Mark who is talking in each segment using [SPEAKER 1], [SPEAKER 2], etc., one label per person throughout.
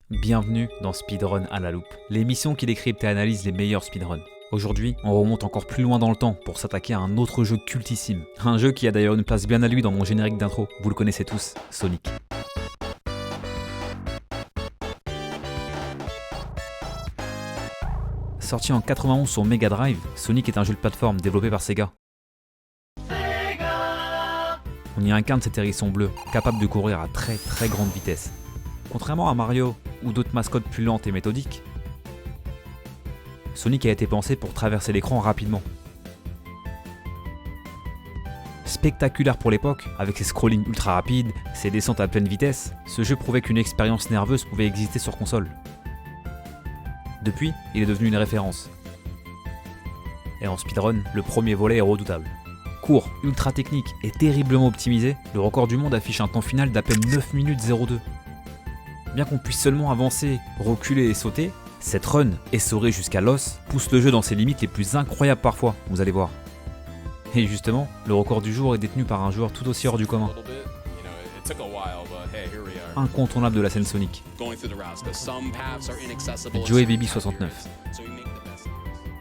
[SPEAKER 1] Bienvenue dans Speedrun à la loupe, l'émission qui décrypte et analyse les meilleurs speedruns. Aujourd'hui, on remonte encore plus loin dans le temps pour s'attaquer à un autre jeu cultissime. Un jeu qui a d'ailleurs une place bien à lui dans mon générique d'intro, vous le connaissez tous, Sonic. Sorti en 91 sur Mega Drive, Sonic est un jeu de plateforme développé par Sega. On y incarne cet hérisson bleu, capable de courir à très grande vitesse. Contrairement à Mario ou d'autres mascottes plus lentes et méthodiques, Sonic a été pensé pour traverser l'écran rapidement. Spectaculaire pour l'époque, avec ses scrollings ultra rapides, ses descentes à pleine vitesse, ce jeu prouvait qu'une expérience nerveuse pouvait exister sur console. Depuis, il est devenu une référence. Et en speedrun, le premier volet est redoutable. Court, ultra technique et terriblement optimisé, le record du monde affiche un temps final d'à peine 9 minutes 02. Bien qu'on puisse seulement avancer, reculer et sauter, cette run, essorée jusqu'à l'os, pousse le jeu dans ses limites les plus incroyables parfois, vous allez voir. Et justement, le record du jour est détenu par un joueur tout aussi hors du commun. Incontournable de la scène Sonic. Joey Baby 69.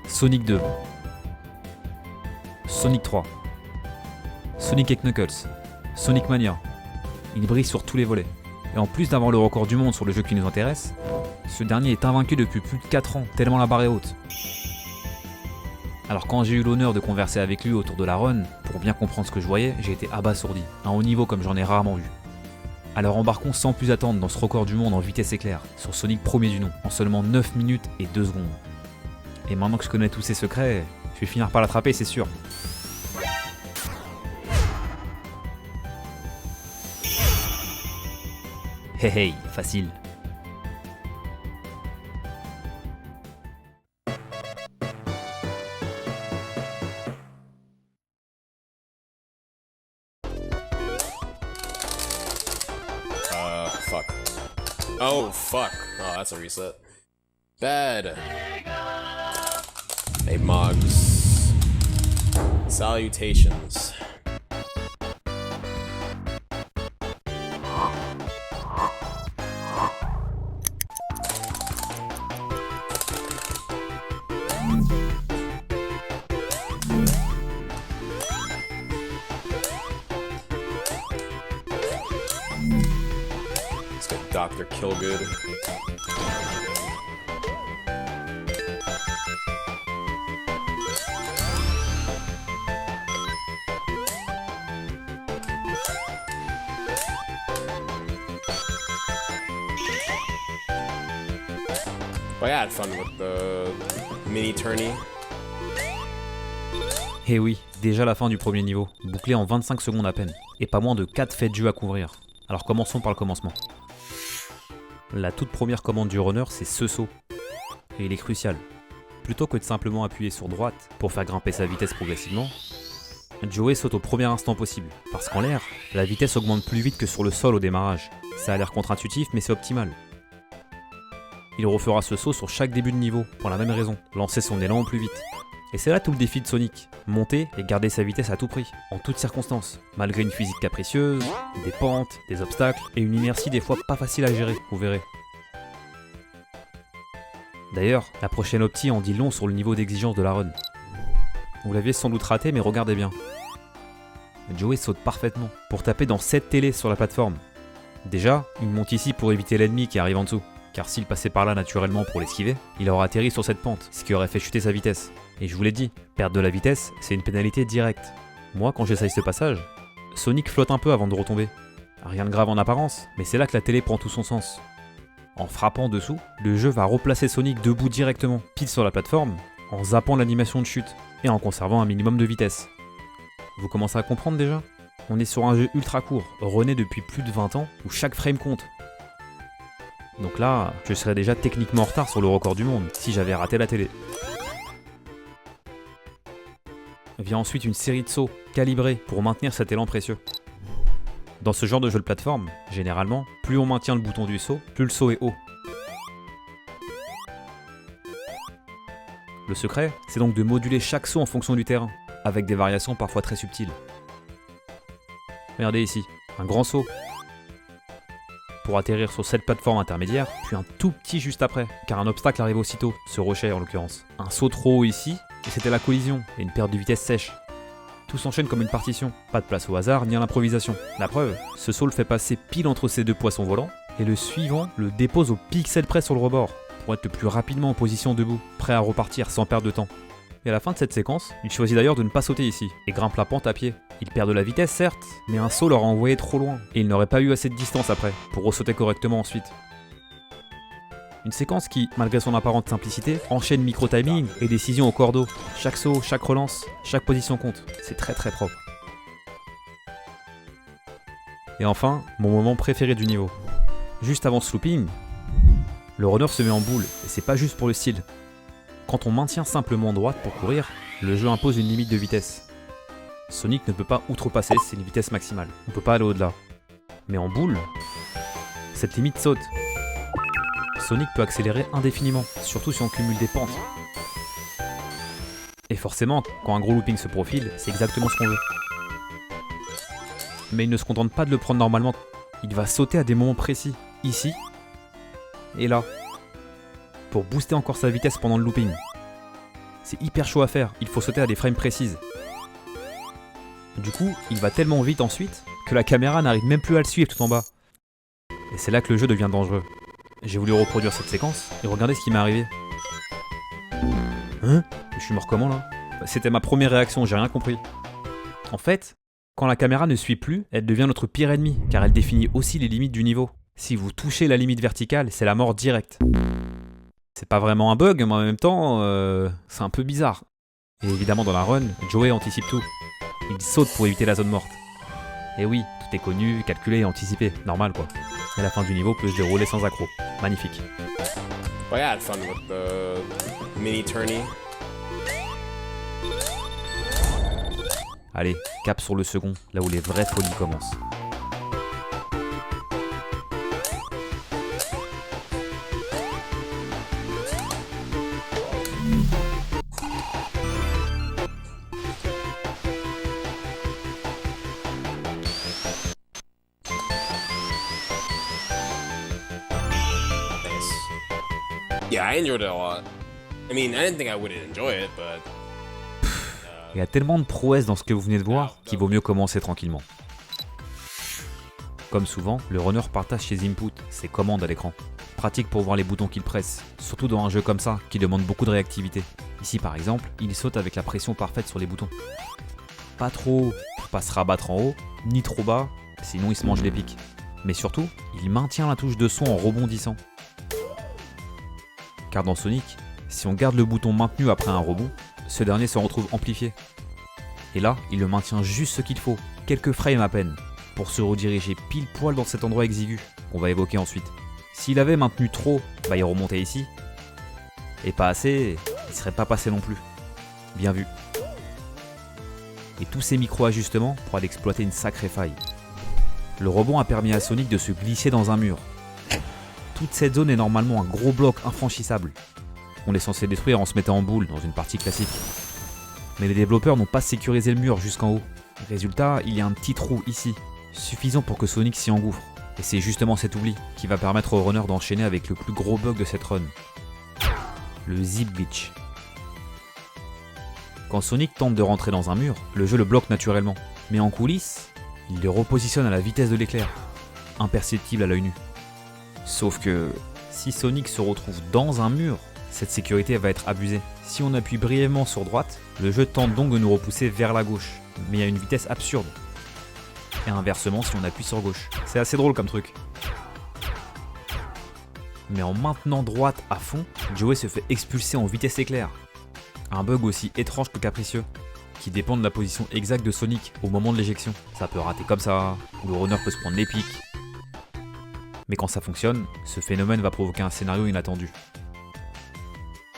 [SPEAKER 1] Sonic 2. Sonic 3. Sonic et Knuckles. Sonic Mania. Il brille sur tous les volets. Et en plus d'avoir le record du monde sur le jeu qui nous intéresse, ce dernier est invaincu depuis plus de 4 ans, tellement la barre est haute. Alors quand j'ai eu l'honneur de converser avec lui autour de la run, pour bien comprendre ce que je voyais, j'ai été abasourdi, un haut niveau comme j'en ai rarement vu. Alors embarquons sans plus attendre dans ce record du monde en vitesse éclair, sur Sonic premier du nom, en seulement 9 minutes et 2 secondes. Et maintenant que je connais tous ses secrets, je vais finir par l'attraper, c'est sûr. Hey, facile.
[SPEAKER 2] Fuck. Oh, fuck. Oh, that's a reset. Bad. Hey, Mugs. Salutations. Let's get Dr. Killgood. Well, I had fun with the mini tourney.
[SPEAKER 1] Et oui, déjà la fin du premier niveau, bouclé en 25 secondes à peine, et pas moins de 4 faits de jeu à couvrir. Alors commençons par le commencement. La toute première commande du runner, c'est ce saut. Et il est crucial. Plutôt que de simplement appuyer sur droite pour faire grimper sa vitesse progressivement, Joey saute au premier instant possible, parce qu'en l'air, la vitesse augmente plus vite que sur le sol au démarrage. Ça a l'air contre-intuitif, mais c'est optimal. Il refera ce saut sur chaque début de niveau, pour la même raison, lancer son élan au plus vite. Et c'est là tout le défi de Sonic, monter et garder sa vitesse à tout prix, en toutes circonstances, malgré une physique capricieuse, des pentes, des obstacles et une inertie des fois pas facile à gérer, vous verrez. D'ailleurs, la prochaine opti en dit long sur le niveau d'exigence de la run. Vous l'aviez sans doute raté, mais regardez bien. Joey saute parfaitement, pour taper dans 7 télés sur la plateforme. Déjà, il monte ici pour éviter l'ennemi qui arrive en dessous, car s'il passait par là naturellement pour l'esquiver, il aurait atterri sur cette pente, ce qui aurait fait chuter sa vitesse. Et je vous l'ai dit, perdre de la vitesse, c'est une pénalité directe. Moi, quand j'essaye ce passage, Sonic flotte un peu avant de retomber. Rien de grave en apparence, mais c'est là que la télé prend tout son sens. En frappant dessous, le jeu va replacer Sonic debout directement, pile sur la plateforme, en zappant l'animation de chute, et en conservant un minimum de vitesse. Vous commencez à comprendre déjà ? On est sur un jeu ultra court, rené depuis plus de 20 ans, où chaque frame compte. Donc là, je serais déjà techniquement en retard sur le record du monde, si j'avais raté la télé. Vient ensuite une série de sauts, calibrés pour maintenir cet élan précieux. Dans ce genre de jeu de plateforme, généralement, plus on maintient le bouton du saut, plus le saut est haut. Le secret, c'est donc de moduler chaque saut en fonction du terrain, avec des variations parfois très subtiles. Regardez ici, un grand saut. pour atterrir sur cette plateforme intermédiaire, puis un tout petit juste après, car un obstacle arrive aussitôt, ce rocher en l'occurrence. Un saut trop haut ici, et c'était la collision, et une perte de vitesse sèche. Tout s'enchaîne comme une partition, pas de place au hasard ni à l'improvisation. La preuve, ce saut le fait passer pile entre ces deux poissons volants, et le suivant le dépose au pixel près sur le rebord, pour être le plus rapidement en position debout, prêt à repartir sans perdre de temps. Et à la fin de cette séquence, il choisit d'ailleurs de ne pas sauter ici, et grimpe la pente à pied. Il perd de la vitesse certes, mais un saut l'aurait envoyé trop loin, et il n'aurait pas eu assez de distance après, pour ressauter correctement ensuite. Une séquence qui, malgré son apparente simplicité, enchaîne micro-timing et décision au cordeau. Chaque saut, chaque relance, chaque position compte. C'est très très propre. Et enfin, mon moment préféré du niveau. Juste avant ce looping, le runner se met en boule, et c'est pas juste pour le style. Quand on maintient simplement droite pour courir, le jeu impose une limite de vitesse. Sonic ne peut pas outrepasser, c'est une vitesse maximale. On peut pas aller au-delà. Mais en boule, cette limite saute. Sonic peut accélérer indéfiniment, surtout si on cumule des pentes. Et forcément, quand un gros looping se profile, c'est exactement ce qu'on veut. Mais il ne se contente pas de le prendre normalement, il va sauter à des moments précis, ici et là, pour booster encore sa vitesse pendant le looping. C'est hyper chaud à faire, il faut sauter à des frames précises. Du coup, il va tellement vite ensuite que la caméra n'arrive même plus à le suivre tout en bas. Et c'est là que le jeu devient dangereux. J'ai voulu reproduire cette séquence et regardez ce qui m'est arrivé. Hein ? Je suis mort comment là ? C'était ma première réaction, j'ai rien compris. En fait, quand la caméra ne suit plus, elle devient notre pire ennemi, car elle définit aussi les limites du niveau. Si vous touchez la limite verticale, c'est la mort directe. C'est pas vraiment un bug, mais en même temps, c'est un peu bizarre. Et évidemment dans la run, Joey anticipe tout. Il saute pour éviter la zone morte. Et oui, tout est connu, calculé et anticipé, normal quoi. Et la fin du niveau peut se dérouler sans accroc. Magnifique.
[SPEAKER 2] Well, I had fun with the mini tourney.
[SPEAKER 1] Allez, cap sur le second, là où les vraies folies commencent.
[SPEAKER 2] Yeah, I enjoyed it a lot. I mean, I didn't think I would enjoy it, but...
[SPEAKER 1] Il y a tellement de prouesses dans ce que vous venez de voir qu'il vaut mieux commencer tranquillement. Comme souvent, le runner partage ses inputs, ses commandes à l'écran. Pratique pour voir les boutons qu'il presse, surtout dans un jeu comme ça qui demande beaucoup de réactivité. Ici par exemple, il saute avec la pression parfaite sur les boutons. Pas trop haut pour pas se rabattre en haut, ni trop bas, sinon il se mange les pics. Mais surtout, il maintient la touche de son en rebondissant. Car dans Sonic, si on garde le bouton maintenu après un rebond, ce dernier se retrouve amplifié. Et là, il le maintient juste ce qu'il faut, quelques frames à peine, pour se rediriger pile poil dans cet endroit exigu, qu'on va évoquer ensuite. S'il avait maintenu trop, il remontait ici. Et pas assez, il serait pas passé non plus. Bien vu. Et tous ces micro-ajustements pour aller exploiter une sacrée faille. Le rebond a permis à Sonic de se glisser dans un mur. Toute cette zone est normalement un gros bloc infranchissable. On est censé détruire en se mettant en boule dans une partie classique. Mais les développeurs n'ont pas sécurisé le mur jusqu'en haut. Résultat, il y a un petit trou ici, suffisant pour que Sonic s'y engouffre. Et c'est justement cet oubli qui va permettre au runner d'enchaîner avec le plus gros bug de cette run. Le zip glitch. Quand Sonic tente de rentrer dans un mur, le jeu le bloque naturellement. Mais en coulisses, il le repositionne à la vitesse de l'éclair, imperceptible à l'œil nu. Sauf que, si Sonic se retrouve dans un mur, cette sécurité va être abusée. Si on appuie brièvement sur droite, le jeu tente donc de nous repousser vers la gauche, mais à une vitesse absurde. Et inversement si on appuie sur gauche. C'est assez drôle comme truc. Mais en maintenant droite à fond, Joey se fait expulser en vitesse éclair. Un bug aussi étrange que capricieux, qui dépend de la position exacte de Sonic au moment de l'éjection. Ça peut rater comme ça, ou le runner peut se prendre les pics. Mais quand ça fonctionne, ce phénomène va provoquer un scénario inattendu.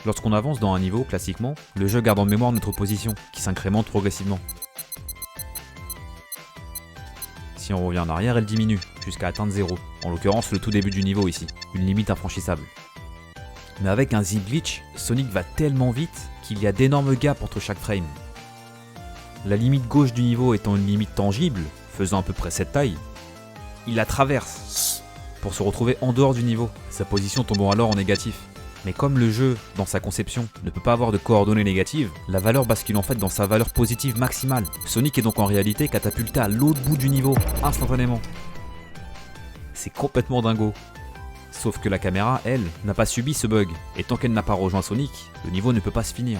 [SPEAKER 1] Lorsqu'on avance dans un niveau, classiquement, le jeu garde en mémoire notre position, qui s'incrémente progressivement. Si on revient en arrière, elle diminue, jusqu'à atteindre 0, en l'occurrence le tout début du niveau ici, une limite infranchissable. Mais avec un zip glitch, Sonic va tellement vite qu'il y a d'énormes gaps entre chaque frame. La limite gauche du niveau étant une limite tangible, faisant à peu près cette taille, il la traverse, pour se retrouver en dehors du niveau, sa position tombant alors en négatif. Mais comme le jeu, dans sa conception, ne peut pas avoir de coordonnées négatives, la valeur bascule en fait dans sa valeur positive maximale. Sonic est donc en réalité catapulté à l'autre bout du niveau, instantanément. C'est complètement dingo. Sauf que la caméra, elle, n'a pas subi ce bug, et tant qu'elle n'a pas rejoint Sonic, le niveau ne peut pas se finir.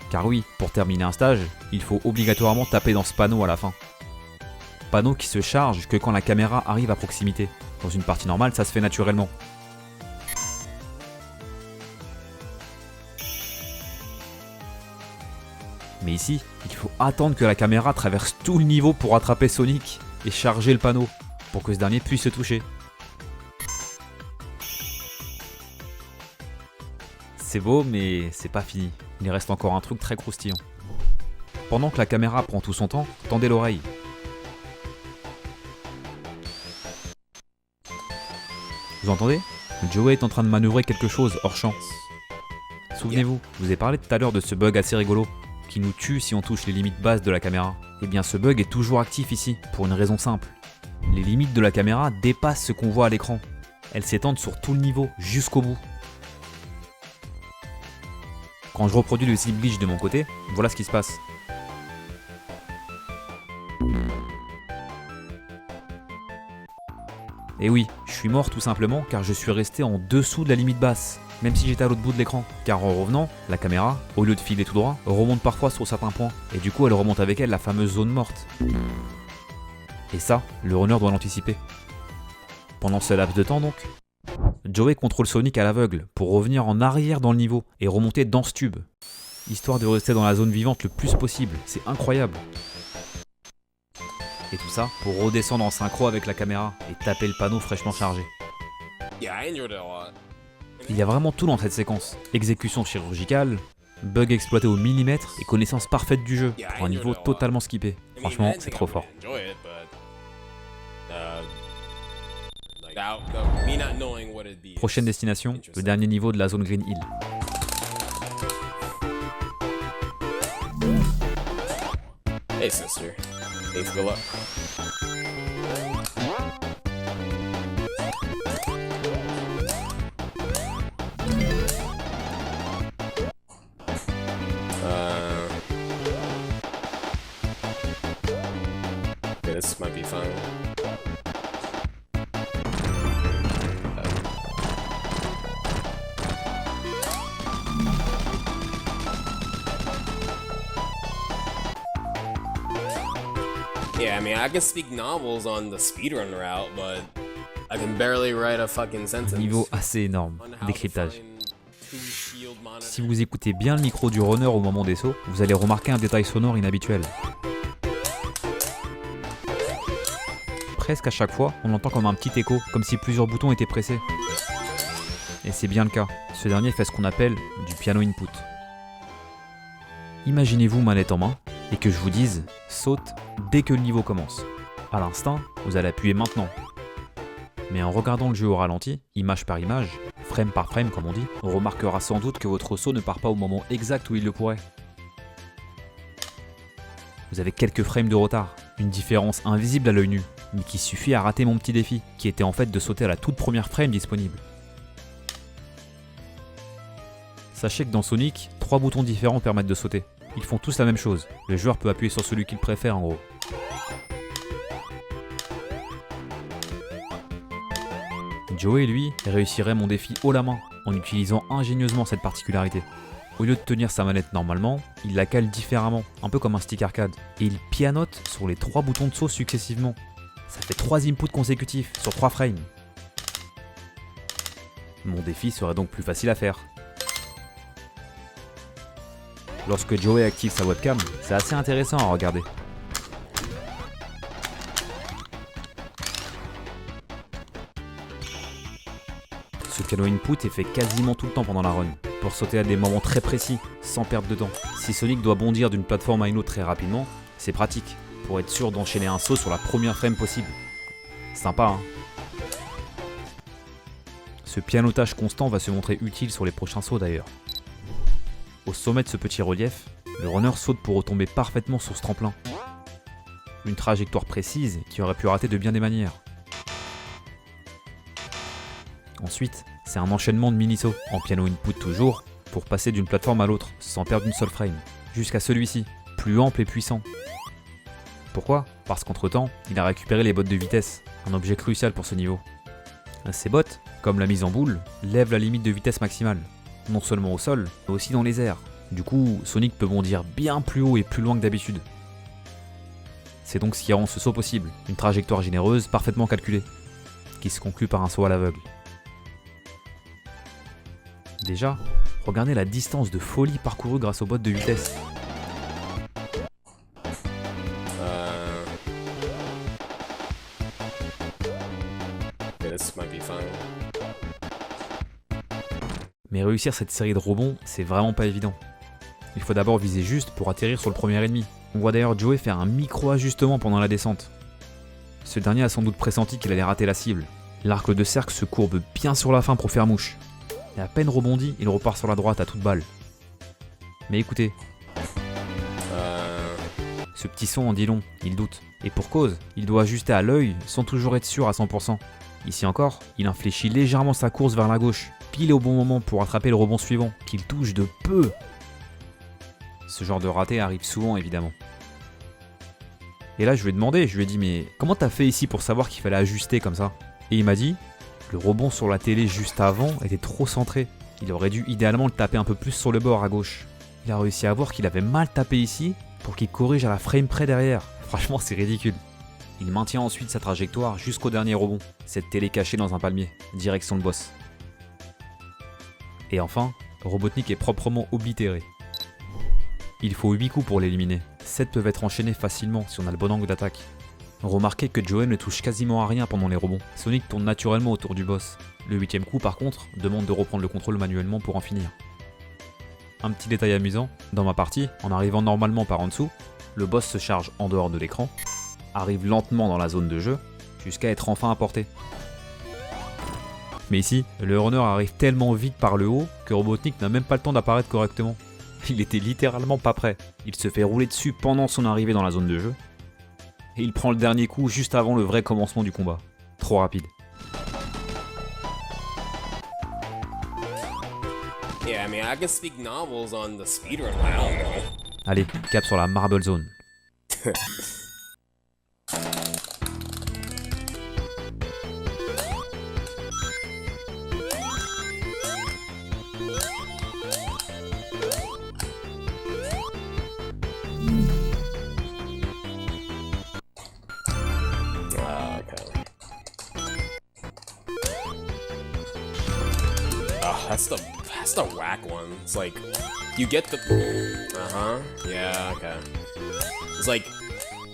[SPEAKER 1] Car oui, pour terminer un stage, il faut obligatoirement taper dans ce panneau à la fin. Panneau qui se charge que quand la caméra arrive à proximité. Dans une partie normale, ça se fait naturellement. Mais ici, il faut attendre que la caméra traverse tout le niveau pour attraper Sonic et charger le panneau, pour que ce dernier puisse se toucher. C'est beau, mais c'est pas fini. Il reste encore un truc très croustillant. Pendant que la caméra prend tout son temps, tendez l'oreille. Vous entendez? Joey est en train de manœuvrer quelque chose hors champ. Souvenez-vous, je vous ai parlé tout à l'heure de ce bug assez rigolo, qui nous tue si on touche les limites basses de la caméra. Et bien ce bug est toujours actif ici, pour une raison simple. Les limites de la caméra dépassent ce qu'on voit à l'écran. Elles s'étendent sur tout le niveau, jusqu'au bout. Quand je reproduis le zip glitch de mon côté, voilà ce qui se passe. Et oui, je suis mort tout simplement car je suis resté en dessous de la limite basse, même si j'étais à l'autre bout de l'écran. Car en revenant, la caméra, au lieu de filer tout droit, remonte parfois sur certains points, et du coup elle remonte avec elle la fameuse zone morte. Et ça, le runner doit l'anticiper. Pendant ce laps de temps donc, Joey contrôle Sonic à l'aveugle pour revenir en arrière dans le niveau et remonter dans ce tube, histoire de rester dans la zone vivante le plus possible. C'est incroyable. Et tout ça pour redescendre en synchro avec la caméra et taper le panneau fraîchement chargé.
[SPEAKER 2] Yeah, I enjoyed it a lot.
[SPEAKER 1] Il y a vraiment tout dans cette séquence. Exécution chirurgicale, bug exploité au millimètre et connaissance parfaite du jeu pour un niveau totalement skippé. Franchement, c'est trop fort. Prochaine destination, le dernier niveau de la zone Green Hill.
[SPEAKER 2] Hey sister, thanks for good luck. Okay, this might be fun. Yeah, I mean, I can speak novels on the speedrun route, but I can barely write a fucking sentence.
[SPEAKER 1] Niveau assez énorme,
[SPEAKER 2] on how to
[SPEAKER 1] décryptage.
[SPEAKER 2] find two shield monitors.
[SPEAKER 1] Si vous écoutez bien le micro du runner au moment des sauts, vous allez remarquer un détail sonore inhabituel. Presque à chaque fois, on entend comme un petit écho, comme si plusieurs boutons étaient pressés. Et c'est bien le cas. Ce dernier fait ce qu'on appelle du piano input. Imaginez-vous manette en main, et que je vous dise « saute » dès que le niveau commence. À l'instinct, vous allez appuyer maintenant. Mais en regardant le jeu au ralenti, image par image, frame par frame comme on dit, on remarquera sans doute que votre saut ne part pas au moment exact où il le pourrait. Vous avez quelques frames de retard, une différence invisible à l'œil nu, mais qui suffit à rater mon petit défi, qui était en fait de sauter à la toute première frame disponible. Sachez que dans Sonic, 3 boutons différents permettent de sauter. Ils font tous la même chose, le joueur peut appuyer sur celui qu'il préfère en gros. Joey, lui, réussirait mon défi haut la main, en utilisant ingénieusement cette particularité. Au lieu de tenir sa manette normalement, il la cale différemment, un peu comme un stick arcade, et il pianote sur les 3 boutons de saut successivement. Ça fait 3 inputs consécutifs sur 3 frames. Mon défi serait donc plus facile à faire. Lorsque Joey active sa webcam, c'est assez intéressant à regarder. Ce piano input est fait quasiment tout le temps pendant la run, pour sauter à des moments très précis, sans perdre de temps. Si Sonic doit bondir d'une plateforme à une autre très rapidement, c'est pratique, pour être sûr d'enchaîner un saut sur la première frame possible. Sympa, hein? Ce pianotage constant va se montrer utile sur les prochains sauts d'ailleurs. Au sommet de ce petit relief, le runner saute pour retomber parfaitement sur ce tremplin. Une trajectoire précise qui aurait pu rater de bien des manières. Ensuite, c'est un enchaînement de mini-sauts, en piano input toujours, pour passer d'une plateforme à l'autre, sans perdre une seule frame, jusqu'à celui-ci, plus ample et puissant. Pourquoi? Parce qu'entre-temps, il a récupéré les bottes de vitesse, un objet crucial pour ce niveau. Ces bottes, comme la mise en boule, lèvent la limite de vitesse maximale, non seulement au sol, mais aussi dans les airs. Du coup, Sonic peut bondir bien plus haut et plus loin que d'habitude. C'est donc ce qui rend ce saut possible, une trajectoire généreuse parfaitement calculée, qui se conclut par un saut à l'aveugle. Déjà, regardez la distance de folie parcourue grâce aux bottes de vitesse.
[SPEAKER 2] This might be fun.
[SPEAKER 1] Mais réussir cette série de rebonds, c'est vraiment pas évident. Il faut d'abord viser juste pour atterrir sur le premier ennemi. On voit d'ailleurs Joey faire un micro-ajustement pendant la descente. Ce dernier a sans doute pressenti qu'il allait rater la cible. L'arc de cercle se courbe bien sur la fin pour faire mouche. Et à peine rebondi, il repart sur la droite à toute balle. Mais écoutez, ce petit son en dit long, il doute. Et pour cause, il doit ajuster à l'œil sans toujours être sûr à 100%. Ici encore, il infléchit légèrement sa course vers la gauche, pile au bon moment pour attraper le rebond suivant, qu'il touche de peu. Ce genre de raté arrive souvent évidemment. Et là je lui ai demandé, je lui ai dit mais comment t'as fait ici pour savoir qu'il fallait ajuster comme ça? Et il m'a dit, le rebond sur la télé juste avant était trop centré. Il aurait dû idéalement le taper un peu plus sur le bord à gauche. Il a réussi à voir qu'il avait mal tapé ici pour qu'il corrige à la frame près derrière. Franchement c'est ridicule. Il maintient ensuite sa trajectoire jusqu'au dernier rebond, cette télé cachée dans un palmier, direction le boss. Et enfin, Robotnik est proprement oblitéré. Il faut 8 coups pour l'éliminer, 7 peuvent être enchaînés facilement si on a le bon angle d'attaque. Remarquez que Joey ne touche quasiment à rien pendant les rebonds, Sonic tourne naturellement autour du boss. Le 8ème coup par contre, demande de reprendre le contrôle manuellement pour en finir. Un petit détail amusant, dans ma partie, en arrivant normalement par en dessous, le boss se charge en dehors de l'écran, arrive lentement dans la zone de jeu, jusqu'à être enfin à portée. Mais ici, le runner arrive tellement vite par le haut que Robotnik n'a même pas le temps d'apparaître correctement. Il était littéralement pas prêt. Il se fait rouler dessus pendant son arrivée dans la zone de jeu, et il prend le dernier coup juste avant le vrai commencement du combat. Trop rapide.
[SPEAKER 2] Yeah, I mean, I can speak novels on the speedrun round, though.
[SPEAKER 1] Allez, cap sur la Marble Zone.
[SPEAKER 2] That's the whack one. It's like, you get the... Yeah, okay. It's like,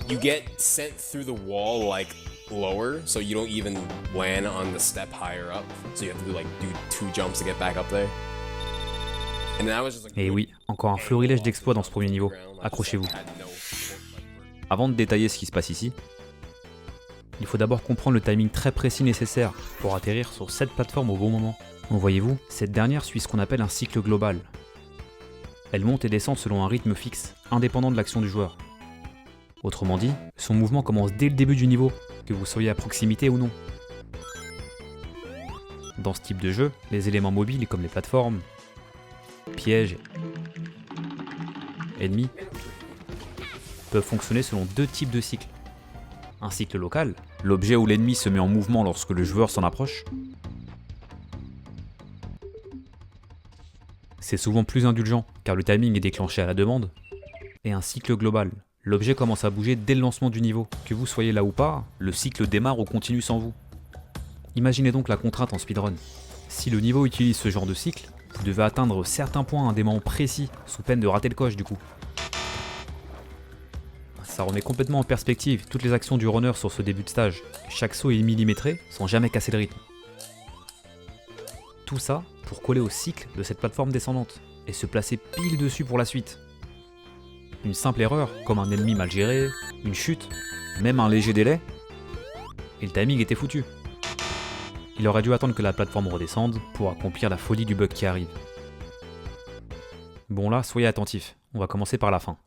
[SPEAKER 2] you get sent through the wall, like, lower, so you don't even land on the step higher up. So you have to do 2 jumps to get back up there. And that was just like...
[SPEAKER 1] Et oui, encore un florilège d'exploits dans ce premier niveau. Accrochez-vous. Avant de détailler ce qui se passe ici, il faut d'abord comprendre le timing très précis nécessaire pour atterrir sur cette plateforme au bon moment. Voyez-vous, cette dernière suit ce qu'on appelle un cycle global. Elle monte et descend selon un rythme fixe, indépendant de l'action du joueur. Autrement dit, son mouvement commence dès le début du niveau, que vous soyez à proximité ou non. Dans ce type de jeu, les éléments mobiles comme les plateformes, pièges, ennemis, peuvent fonctionner selon 2 types de cycles. Un cycle local, l'objet ou l'ennemi se met en mouvement lorsque le joueur s'en approche. C'est souvent plus indulgent, car le timing est déclenché à la demande. Et un cycle global, l'objet commence à bouger dès le lancement du niveau. Que vous soyez là ou pas, le cycle démarre ou continue sans vous. Imaginez donc la contrainte en speedrun. Si le niveau utilise ce genre de cycle, vous devez atteindre certains points à des moments précis, sous peine de rater le coche du coup. Ça remet complètement en perspective toutes les actions du runner sur ce début de stage. Chaque saut est millimétré, sans jamais casser le rythme. Tout ça pour coller au cycle de cette plateforme descendante, et se placer pile dessus pour la suite. Une simple erreur, comme un ennemi mal géré, une chute, même un léger délai, et le timing était foutu. Il aurait dû attendre que la plateforme redescende pour accomplir la folie du bug qui arrive. Bon là, soyez attentifs, on va commencer par la fin.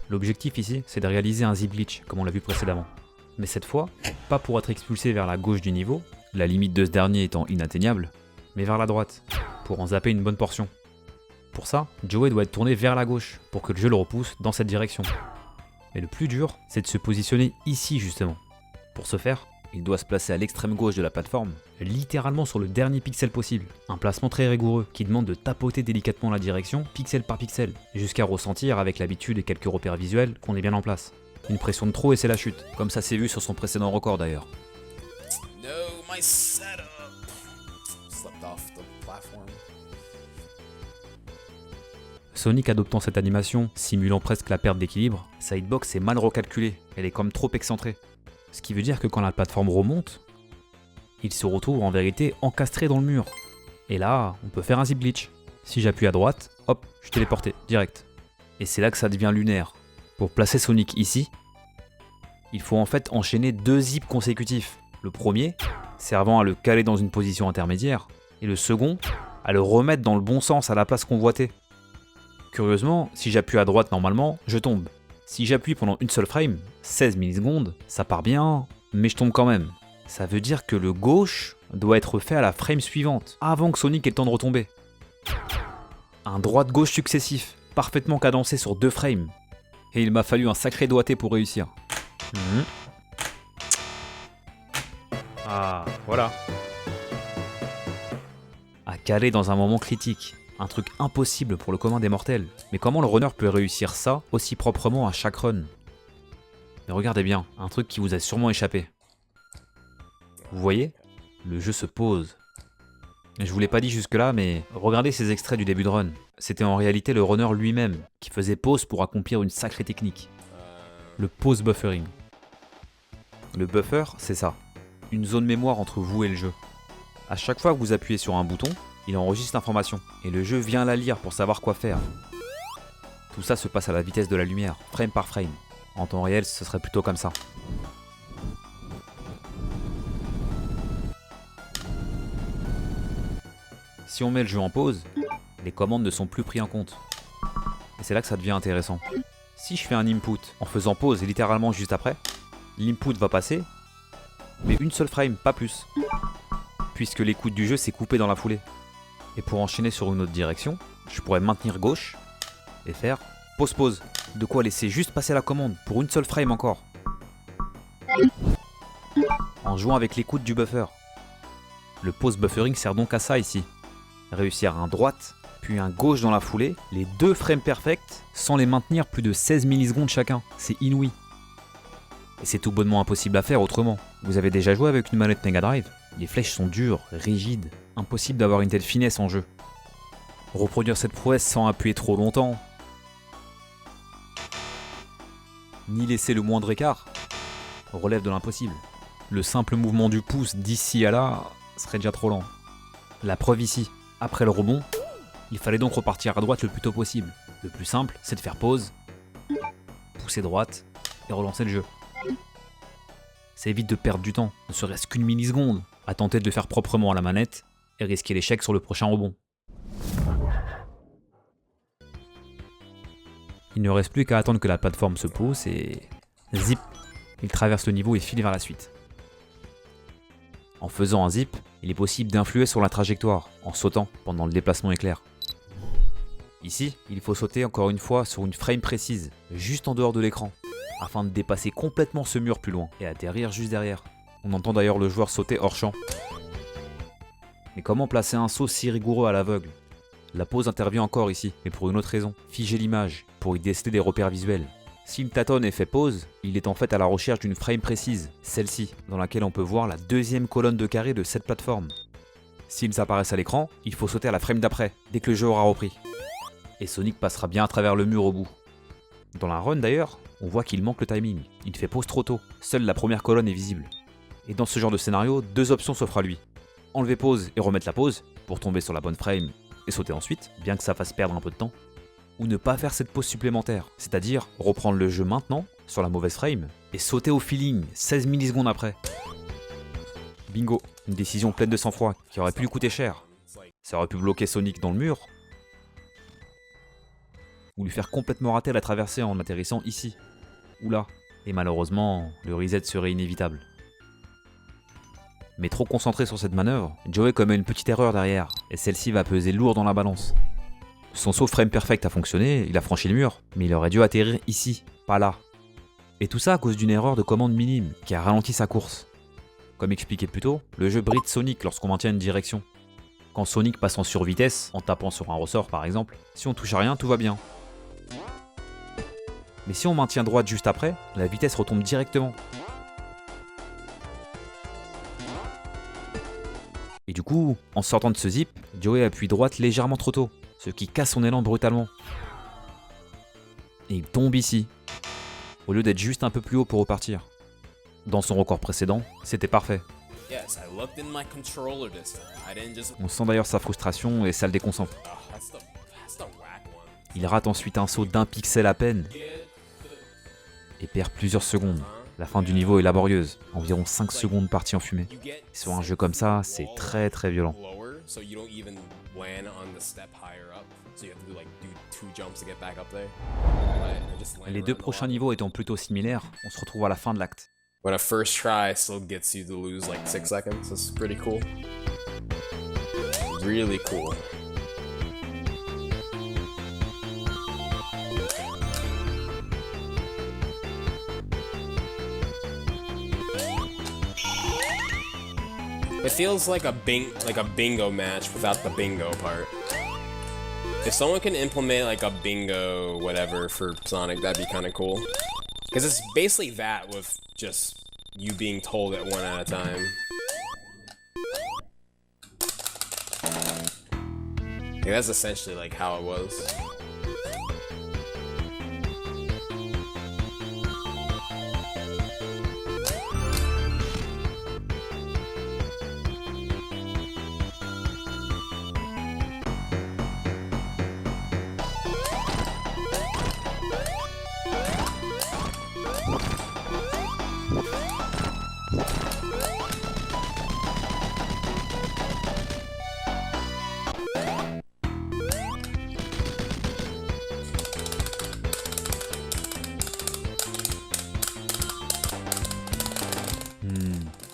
[SPEAKER 1] L'objectif ici, c'est de réaliser un zip glitch, comme on l'a vu précédemment. Mais cette fois, pas pour être expulsé vers la gauche du niveau, la limite de ce dernier étant inatteignable, mais vers la droite, pour en zapper une bonne portion. Pour ça, Joey doit être tourné vers la gauche, pour que le jeu le repousse dans cette direction. Mais le plus dur, c'est de se positionner ici justement. Pour ce faire, il doit se placer à l'extrême gauche de la plateforme, littéralement sur le dernier pixel possible. Un placement très rigoureux qui demande de tapoter délicatement la direction, pixel par pixel, jusqu'à ressentir avec l'habitude et quelques repères visuels qu'on est bien en place. Une pression de trop et c'est la chute, comme ça s'est vu sur son précédent record d'ailleurs.
[SPEAKER 2] No, my setup. Slipped off the platform.
[SPEAKER 1] Sonic adoptant cette animation, simulant presque la perte d'équilibre, sa hitbox est mal recalculée, elle est comme trop excentrée. Ce qui veut dire que quand la plateforme remonte, il se retrouve en vérité encastré dans le mur. Et là, on peut faire un zip glitch. Si j'appuie à droite, hop, je suis téléporté, direct. Et c'est là que ça devient lunaire. Pour placer Sonic ici, il faut en fait enchaîner 2 zips consécutifs. Le premier, servant à le caler dans une position intermédiaire, et le second, à le remettre dans le bon sens à la place convoitée. Curieusement, si j'appuie à droite normalement, je tombe. Si j'appuie pendant une seule frame, 16 millisecondes, ça part bien, mais je tombe quand même. Ça veut dire que le gauche doit être fait à la frame suivante, avant que Sonic ait le temps de retomber. Un droite-gauche successif, parfaitement cadencé sur 2 frames. Et il m'a fallu un sacré doigté pour réussir. Ah, voilà. À caler dans un moment critique. Un truc impossible pour le commun des mortels. Mais comment le runner peut réussir ça aussi proprement à chaque run? Mais regardez bien, un truc qui vous a sûrement échappé. Vous voyez? Le jeu se pose. Je vous l'ai pas dit jusque là, mais regardez ces extraits du début de run. C'était en réalité le runner lui-même qui faisait pause pour accomplir une sacrée technique. Le pause buffering. Le buffer, c'est ça. Une zone mémoire entre vous et le jeu. À chaque fois que vous appuyez sur un bouton, il enregistre l'information, et le jeu vient la lire pour savoir quoi faire. Tout ça se passe à la vitesse de la lumière, frame par frame. En temps réel, ce serait plutôt comme ça. Si on met le jeu en pause, les commandes ne sont plus prises en compte. Et c'est là que ça devient intéressant. Si je fais un input en faisant pause littéralement juste après, l'input va passer, mais une seule frame, pas plus. Puisque l'écoute du jeu s'est coupée dans la foulée. Et pour enchaîner sur une autre direction, je pourrais maintenir gauche et faire pause. De quoi laisser juste passer la commande pour une seule frame encore. En jouant avec l'écoute du buffer. Le pause buffering sert donc à ça ici. Réussir un droite, puis un gauche dans la foulée, les 2 frames perfects, sans les maintenir plus de 16 millisecondes chacun. C'est inouï. Et c'est tout bonnement impossible à faire autrement. Vous avez déjà joué avec une manette Mega Drive? Les flèches sont dures, rigides, impossible d'avoir une telle finesse en jeu. Reproduire cette prouesse sans appuyer trop longtemps, ni laisser le moindre écart, relève de l'impossible. Le simple mouvement du pouce d'ici à là serait déjà trop lent. La preuve ici, après le rebond, il fallait donc repartir à droite le plus tôt possible. Le plus simple, c'est de faire pause, pousser droite et relancer le jeu. Ça évite de perdre du temps, ne serait-ce qu'une milliseconde, à tenter de le faire proprement à la manette et risquer l'échec sur le prochain rebond. Il ne reste plus qu'à attendre que la plateforme se pose et... zip, il traverse le niveau et file vers la suite. En faisant un zip, il est possible d'influer sur la trajectoire, en sautant pendant le déplacement éclair. Ici, il faut sauter encore une fois sur une frame précise, juste en dehors de l'écran, afin de dépasser complètement ce mur plus loin et atterrir juste derrière. On entend d'ailleurs le joueur sauter hors champ. Mais comment placer un saut si rigoureux à l'aveugle? La pause intervient encore ici, mais pour une autre raison, figer l'image, pour y déceler des repères visuels. S'il tâtonne et fait pause, il est en fait à la recherche d'une frame précise, celle-ci, dans laquelle on peut voir la 2e colonne de carré de cette plateforme. S'ils apparaissent à l'écran, il faut sauter à la frame d'après, dès que le jeu aura repris. Et Sonic passera bien à travers le mur au bout. Dans la run d'ailleurs, on voit qu'il manque le timing, il fait pause trop tôt, seule la première colonne est visible. Et dans ce genre de scénario, 2 options s'offrent à lui. Enlever pause et remettre la pause, pour tomber sur la bonne frame et sauter ensuite, bien que ça fasse perdre un peu de temps. Ou ne pas faire cette pause supplémentaire, c'est-à-dire reprendre le jeu maintenant, sur la mauvaise frame, et sauter au feeling, 16 millisecondes après. Bingo, une décision pleine de sang-froid, qui aurait pu lui coûter cher. Ça aurait pu bloquer Sonic dans le mur, ou lui faire complètement rater la traversée en atterrissant ici, ou là. Et malheureusement, le reset serait inévitable. Mais trop concentré sur cette manœuvre, Joey commet une petite erreur derrière, et celle-ci va peser lourd dans la balance. Son saut frame perfect a fonctionné, il a franchi le mur, mais il aurait dû atterrir ici, pas là. Et tout ça à cause d'une erreur de commande minime, qui a ralenti sa course. Comme expliqué plus tôt, le jeu bride Sonic lorsqu'on maintient une direction. Quand Sonic passe en survitesse, en tapant sur un ressort par exemple, si on touche à rien, tout va bien. Mais si on maintient droite juste après, la vitesse retombe directement. Et du coup, en sortant de ce zip, Joey appuie droite légèrement trop tôt, ce qui casse son élan brutalement. Et il tombe ici, au lieu d'être juste un peu plus haut pour repartir. Dans son record précédent, c'était parfait.
[SPEAKER 2] Yes, I looked in my controller this time. I didn't just.
[SPEAKER 1] On sent d'ailleurs sa frustration et ça le déconcentre.
[SPEAKER 2] Oh, that's the whack one.
[SPEAKER 1] Il rate ensuite un saut d'1 pixel à peine et perd plusieurs secondes. La fin du niveau est laborieuse, environ 5 secondes parties en fumée.
[SPEAKER 2] You get
[SPEAKER 1] Sur un jeu comme ça, c'est très très violent.
[SPEAKER 2] lower, so you don't even land on the step higher up. So you have to do 2 jumps to get back up there. But I just land
[SPEAKER 1] Les deux
[SPEAKER 2] around the
[SPEAKER 1] prochains
[SPEAKER 2] wall.
[SPEAKER 1] niveaux étant plutôt similaires, on se retrouve à la fin de l'acte.
[SPEAKER 2] When a first try still gets you to lose like 6 seconds, it's pretty cool. Really cool. It feels like a bingo match without the bingo part. If someone can implement like a bingo whatever for Sonic, that'd be kind of cool. Because it's basically that with just you being told it one at a time. Yeah, that's essentially like how it was.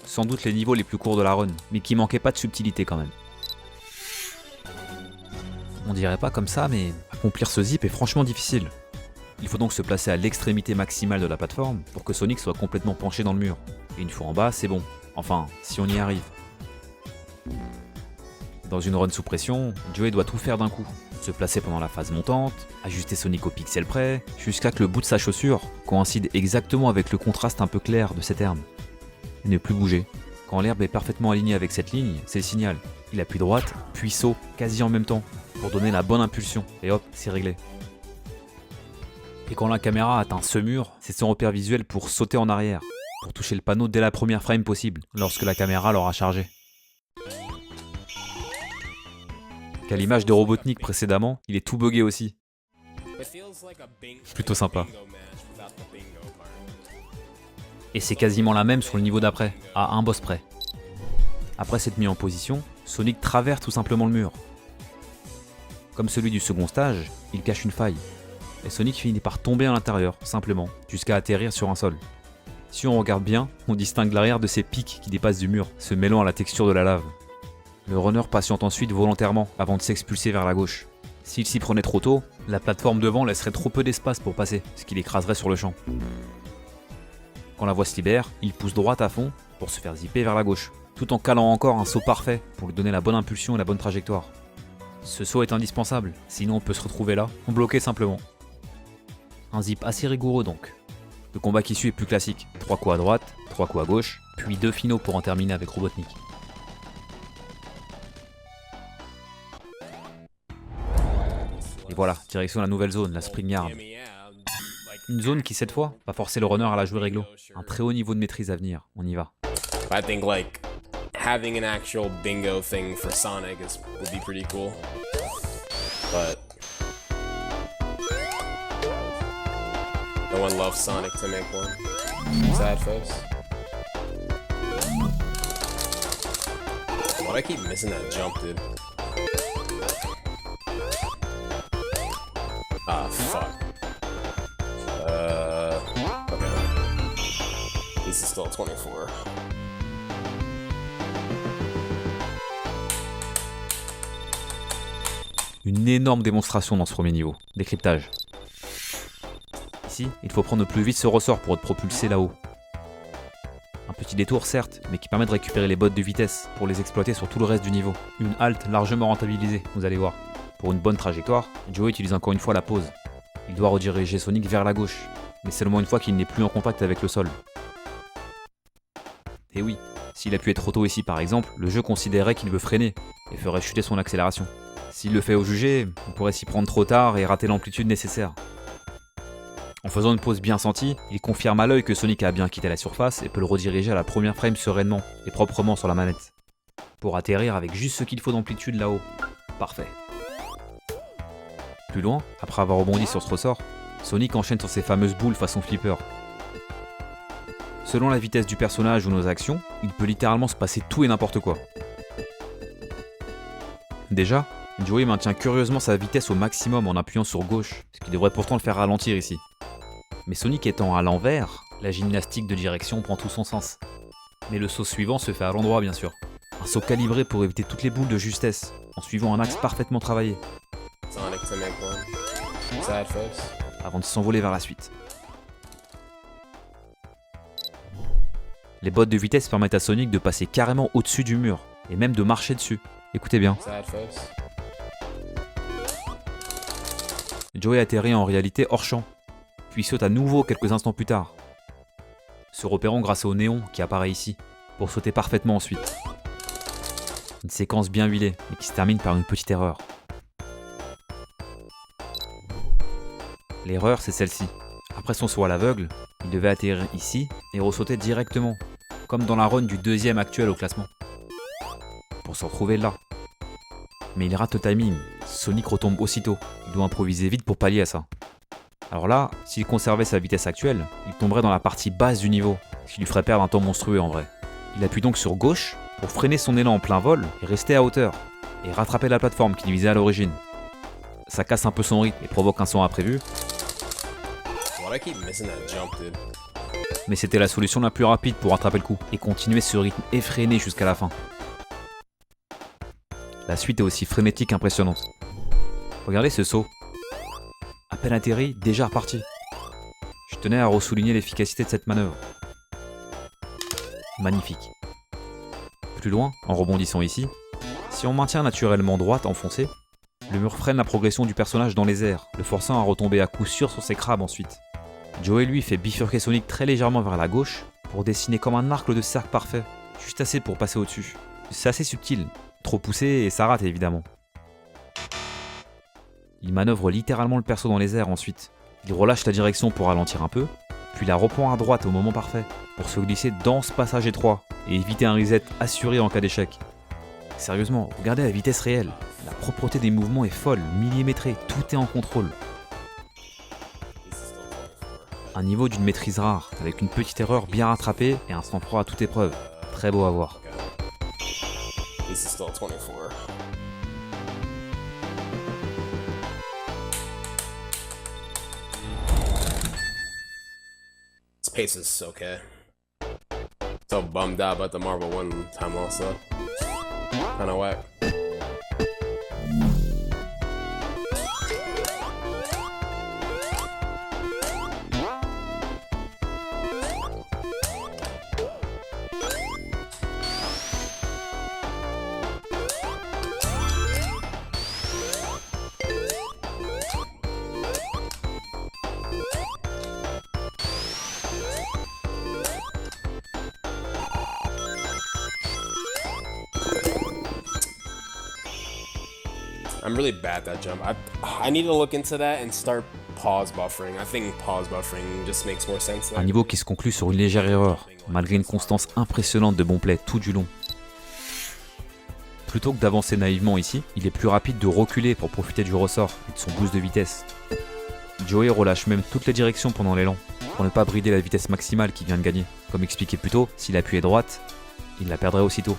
[SPEAKER 1] Sans doute les niveaux les plus courts de la run, mais qui manquaient pas de subtilité quand même. On dirait pas comme ça, mais accomplir ce zip est franchement difficile. Il faut donc se placer à l'extrémité maximale de la plateforme pour que Sonic soit complètement penché dans le mur. Et une fois en bas, c'est bon. Enfin, si on y arrive. Dans une run sous pression, Joey doit tout faire d'un coup. Se placer pendant la phase montante, ajuster Sonic au pixel près, jusqu'à que le bout de sa chaussure coïncide exactement avec le contraste un peu clair de cette herbe. Et ne plus bouger. Quand l'herbe est parfaitement alignée avec cette ligne, c'est le signal. Il appuie droite, puis saut, quasi en même temps, pour donner la bonne impulsion. Et hop, c'est réglé. Et quand la caméra atteint ce mur, c'est son repère visuel pour sauter en arrière, pour toucher le panneau dès la première frame possible, lorsque la caméra l'aura chargé. Qu'à l'image de Robotnik précédemment, il est tout buggé aussi. Plutôt sympa. Et c'est quasiment la même sur le niveau d'après, à un boss près. Après s'être mis en position, Sonic traverse tout simplement le mur. Comme celui du second stage, il cache une faille. Et Sonic finit par tomber à l'intérieur, simplement, jusqu'à atterrir sur un sol. Si on regarde bien, on distingue l'arrière de ces pics qui dépassent du mur, se mêlant à la texture de la lave. Le runner patiente ensuite volontairement avant de s'expulser vers la gauche. S'il s'y prenait trop tôt, la plateforme devant laisserait trop peu d'espace pour passer, ce qui l'écraserait sur le champ. Quand la voie se libère, il pousse droite à fond pour se faire zipper vers la gauche, tout en calant encore un saut parfait pour lui donner la bonne impulsion et la bonne trajectoire. Ce saut est indispensable, sinon on peut se retrouver là, en bloqué simplement. Un zip assez rigoureux donc. Le combat qui suit est plus classique, 3 coups à droite, 3 coups à gauche, puis 2 finaux pour en terminer avec Robotnik. Et voilà, direction la nouvelle zone, la Spring Yard. Une zone qui, cette fois, va forcer le runner à la jouer réglo. Un très haut niveau de maîtrise à venir, on y va.
[SPEAKER 2] I think like having an actual bingo thing for Sonic would be pretty cool. But no one loves Sonic to make one. Sad face. Why do I keep missing that jump, dude? Ah, fuck. Okay. This is still 24.
[SPEAKER 1] Une énorme démonstration dans ce premier niveau. Décryptage. Ici, il faut prendre plus vite ce ressort pour te propulser là-haut. Un petit détour certes, mais qui permet de récupérer les bottes de vitesse pour les exploiter sur tout le reste du niveau. Une halte largement rentabilisée, vous allez voir. Pour une bonne trajectoire, Joey utilise encore une fois la pause. Il doit rediriger Sonic vers la gauche, mais seulement une fois qu'il n'est plus en contact avec le sol. Et oui, s'il appuie trop tôt ici par exemple, le jeu considérerait qu'il veut freiner et ferait chuter son accélération. S'il le fait au jugé, on pourrait s'y prendre trop tard et rater l'amplitude nécessaire. En faisant une pause bien sentie, il confirme à l'œil que Sonic a bien quitté la surface et peut le rediriger à la première frame sereinement et proprement sur la manette. Pour atterrir avec juste ce qu'il faut d'amplitude là-haut. Parfait. Plus loin, après avoir rebondi sur ce ressort, Sonic enchaîne sur ses fameuses boules façon flipper. Selon la vitesse du personnage ou nos actions, il peut littéralement se passer tout et n'importe quoi. Déjà, Joey maintient curieusement sa vitesse au maximum en appuyant sur gauche, ce qui devrait pourtant le faire ralentir ici. Mais Sonic étant à l'envers, la gymnastique de direction prend tout son sens. Mais le saut suivant se fait à l'endroit bien sûr. Un saut calibré pour éviter toutes les boules de justesse, en suivant un axe parfaitement travaillé.
[SPEAKER 2] Sonic to make one. Sad face.
[SPEAKER 1] Avant de s'envoler vers la suite. Les bottes de vitesse permettent à Sonic de passer carrément au-dessus du mur, et même de marcher dessus. Écoutez bien.
[SPEAKER 2] Sad face.
[SPEAKER 1] Joey atterrit en réalité hors champ, puis saute à nouveau quelques instants plus tard, se repérant grâce au néon qui apparaît ici, pour sauter parfaitement ensuite. Une séquence bien huilée, mais qui se termine par une petite erreur. L'erreur, c'est celle-ci. Après son saut à l'aveugle, il devait atterrir ici et ressauter directement, comme dans la run du deuxième actuel au classement, pour se retrouver là. Mais il rate le timing, Sonic retombe aussitôt, il doit improviser vite pour pallier à ça. Alors là, s'il conservait sa vitesse actuelle, il tomberait dans la partie basse du niveau, ce qui lui ferait perdre un temps monstrueux en vrai. Il appuie donc sur gauche pour freiner son élan en plein vol et rester à hauteur, et rattraper la plateforme qu'il visait à l'origine. Ça casse un peu son rythme et provoque un son imprévu,
[SPEAKER 2] Why do I keep missing that jump, dude?
[SPEAKER 1] mais c'était la solution la plus rapide pour rattraper le coup et continuer ce rythme effréné jusqu'à la fin. La suite est aussi frénétique qu'impressionnante. Regardez ce saut. À peine atterri, déjà reparti. Je tenais à ressouligner l'efficacité de cette manœuvre. Magnifique. Plus loin, en rebondissant ici, si on maintient naturellement droite enfoncée, le mur freine la progression du personnage dans les airs, le forçant à retomber à coup sûr sur ses crabes ensuite. Joey lui fait bifurquer Sonic très légèrement vers la gauche pour dessiner comme un arc de cercle parfait, juste assez pour passer au-dessus. C'est assez subtil, trop poussé et ça rate évidemment. Il manœuvre littéralement le perso dans les airs ensuite. Il relâche la direction pour ralentir un peu, puis la reprend à droite au moment parfait, pour se glisser dans ce passage étroit et éviter un reset assuré en cas d'échec. Sérieusement, regardez la vitesse réelle. La propreté des mouvements est folle, millimétrée, tout est en contrôle. Un niveau d'une maîtrise rare, avec une petite erreur bien rattrapée et un sang-froid à toute épreuve. Très beau à voir.
[SPEAKER 2] This is still 24. This pace is okay. So bummed out about the Marvel 1 time also. Kinda whack. I'm really bad at that jump. I need to look into that and start pause buffering. I think pause buffering just makes more sense there.
[SPEAKER 1] Un niveau qui se conclut sur une légère erreur, malgré une constance impressionnante de bon play tout du long. Plutôt que d'avancer naïvement ici, il est plus rapide de reculer pour profiter du ressort et de son boost de vitesse. Joey relâche même toutes les directions pendant l'élan, pour ne pas brider la vitesse maximale qu'il vient de gagner. Comme expliqué plus tôt, s'il appuyait droite, il la perdrait aussitôt.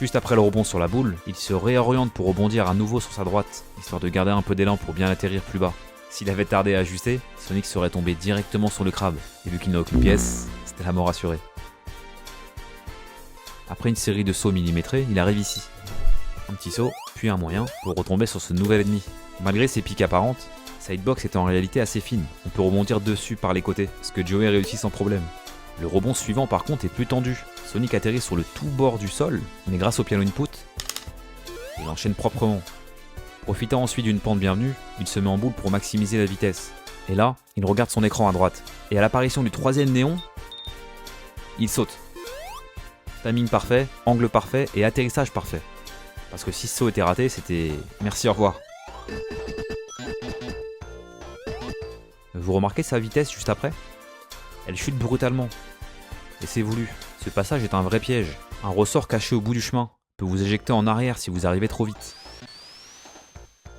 [SPEAKER 1] Juste après le rebond sur la boule, il se réoriente pour rebondir à nouveau sur sa droite, histoire de garder un peu d'élan pour bien atterrir plus bas. S'il avait tardé à ajuster, Sonic serait tombé directement sur le crabe, et vu qu'il n'a aucune pièce, c'était la mort assurée. Après une série de sauts millimétrés, il arrive ici. Un petit saut, puis un moyen pour retomber sur ce nouvel ennemi. Malgré ses piques apparentes, sa hitbox est en réalité assez fine. On peut rebondir dessus par les côtés, ce que Joey réussit sans problème. Le rebond suivant par contre est plus tendu. Sonic atterrit sur le tout bord du sol, mais grâce au piano input, il enchaîne proprement. Profitant ensuite d'une pente bienvenue, il se met en boule pour maximiser la vitesse. Et là, il regarde son écran à droite. Et à l'apparition du troisième néon, il saute. Timing parfait, angle parfait et atterrissage parfait. Parce que si ce saut était raté, c'était merci au revoir. Vous remarquez sa vitesse juste après? Elle chute brutalement. Et c'est voulu. Ce passage est un vrai piège. Un ressort caché au bout du chemin peut vous éjecter en arrière si vous arrivez trop vite.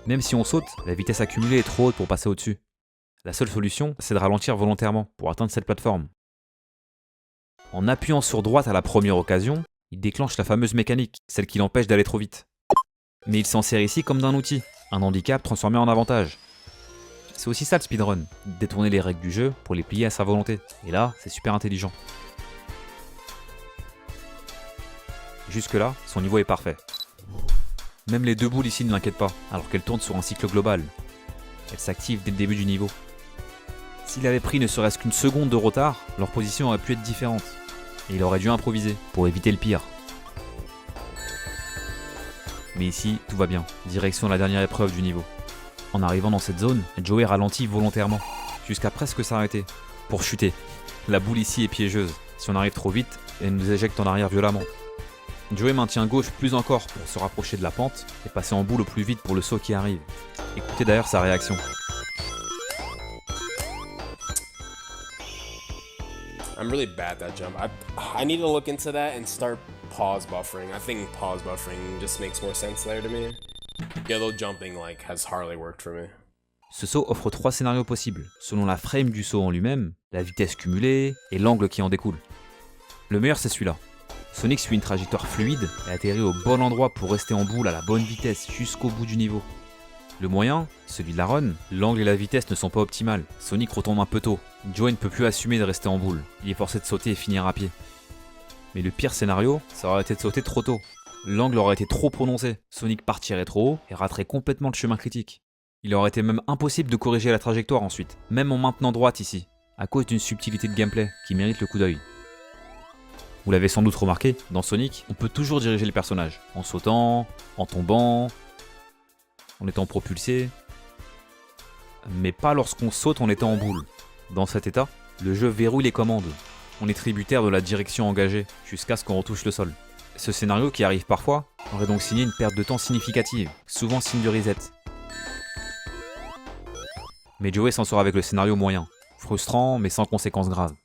[SPEAKER 1] Même si on saute, la vitesse accumulée est trop haute pour passer au-dessus. La seule solution, c'est de ralentir volontairement pour atteindre cette plateforme. En appuyant sur droite à la première occasion, il déclenche la fameuse mécanique, celle qui l'empêche d'aller trop vite. Mais il s'en sert ici comme d'un outil, un handicap transformé en avantage. C'est aussi ça le speedrun, détourner les règles du jeu pour les plier à sa volonté. Et là, c'est super intelligent. Jusque-là, son niveau est parfait. Même les deux boules ici ne l'inquiètent pas, alors qu'elles tournent sur un cycle global. Elles s'activent dès le début du niveau. S'il avait pris ne serait-ce qu'une seconde de retard, leur position aurait pu être différente. Et il aurait dû improviser, pour éviter le pire. Mais ici, tout va bien. Direction la dernière épreuve du niveau. En arrivant dans cette zone, Joey ralentit volontairement, jusqu'à presque s'arrêter, pour chuter. La boule ici est piégeuse. Si on arrive trop vite, elle nous éjecte en arrière violemment. Joey maintient gauche plus encore pour se rapprocher de la pente et passer en boule au plus vite pour le saut qui arrive. Écoutez d'ailleurs sa réaction.
[SPEAKER 2] I'm really bad at that jump. I need to look into that and start pause buffering. I think pause buffering just makes more sense there to me. Yellow jumping like has hardly worked for me.
[SPEAKER 1] Ce saut offre 3 scénarios possibles, selon la frame du saut en lui-même, la vitesse cumulée et l'angle qui en découle. Le meilleur c'est celui-là. Sonic suit une trajectoire fluide et atterrit au bon endroit pour rester en boule à la bonne vitesse jusqu'au bout du niveau. Le moyen, celui de la run, l'angle et la vitesse ne sont pas optimales. Sonic retombe un peu tôt. Joey ne peut plus assumer de rester en boule. Il est forcé de sauter et finir à pied. Mais le pire scénario, ça aurait été de sauter trop tôt. L'angle aurait été trop prononcé. Sonic partirait trop haut et raterait complètement le chemin critique. Il aurait été même impossible de corriger la trajectoire ensuite, même en maintenant droite ici, à cause d'une subtilité de gameplay qui mérite le coup d'œil. Vous l'avez sans doute remarqué, dans Sonic, on peut toujours diriger le personnage, en sautant, en tombant, en étant propulsé, mais pas lorsqu'on saute en étant en boule. Dans cet état, le jeu verrouille les commandes. On est tributaire de la direction engagée, jusqu'à ce qu'on retouche le sol. Ce scénario, qui arrive parfois, aurait donc signé une perte de temps significative, souvent signe de reset. Mais Joey s'en sort avec le scénario moyen, frustrant mais sans conséquences graves.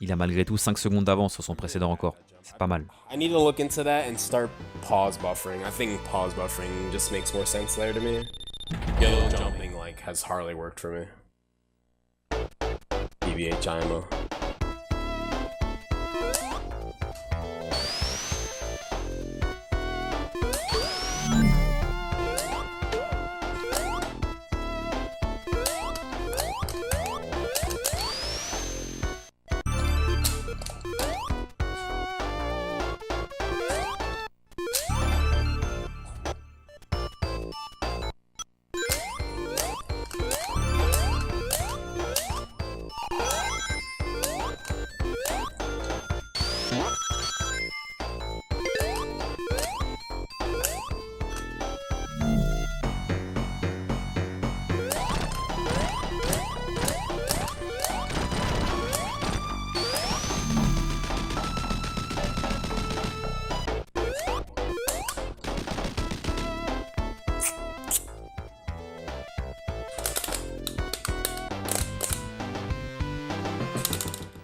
[SPEAKER 1] Il a malgré tout 5 secondes d'avance sur son précédent record. C'est pas mal.
[SPEAKER 2] I need to look into that and start pause buffering. I think pause buffering just makes more sense there to me. Yellow jumping like has hardly worked for me. BBH IMO.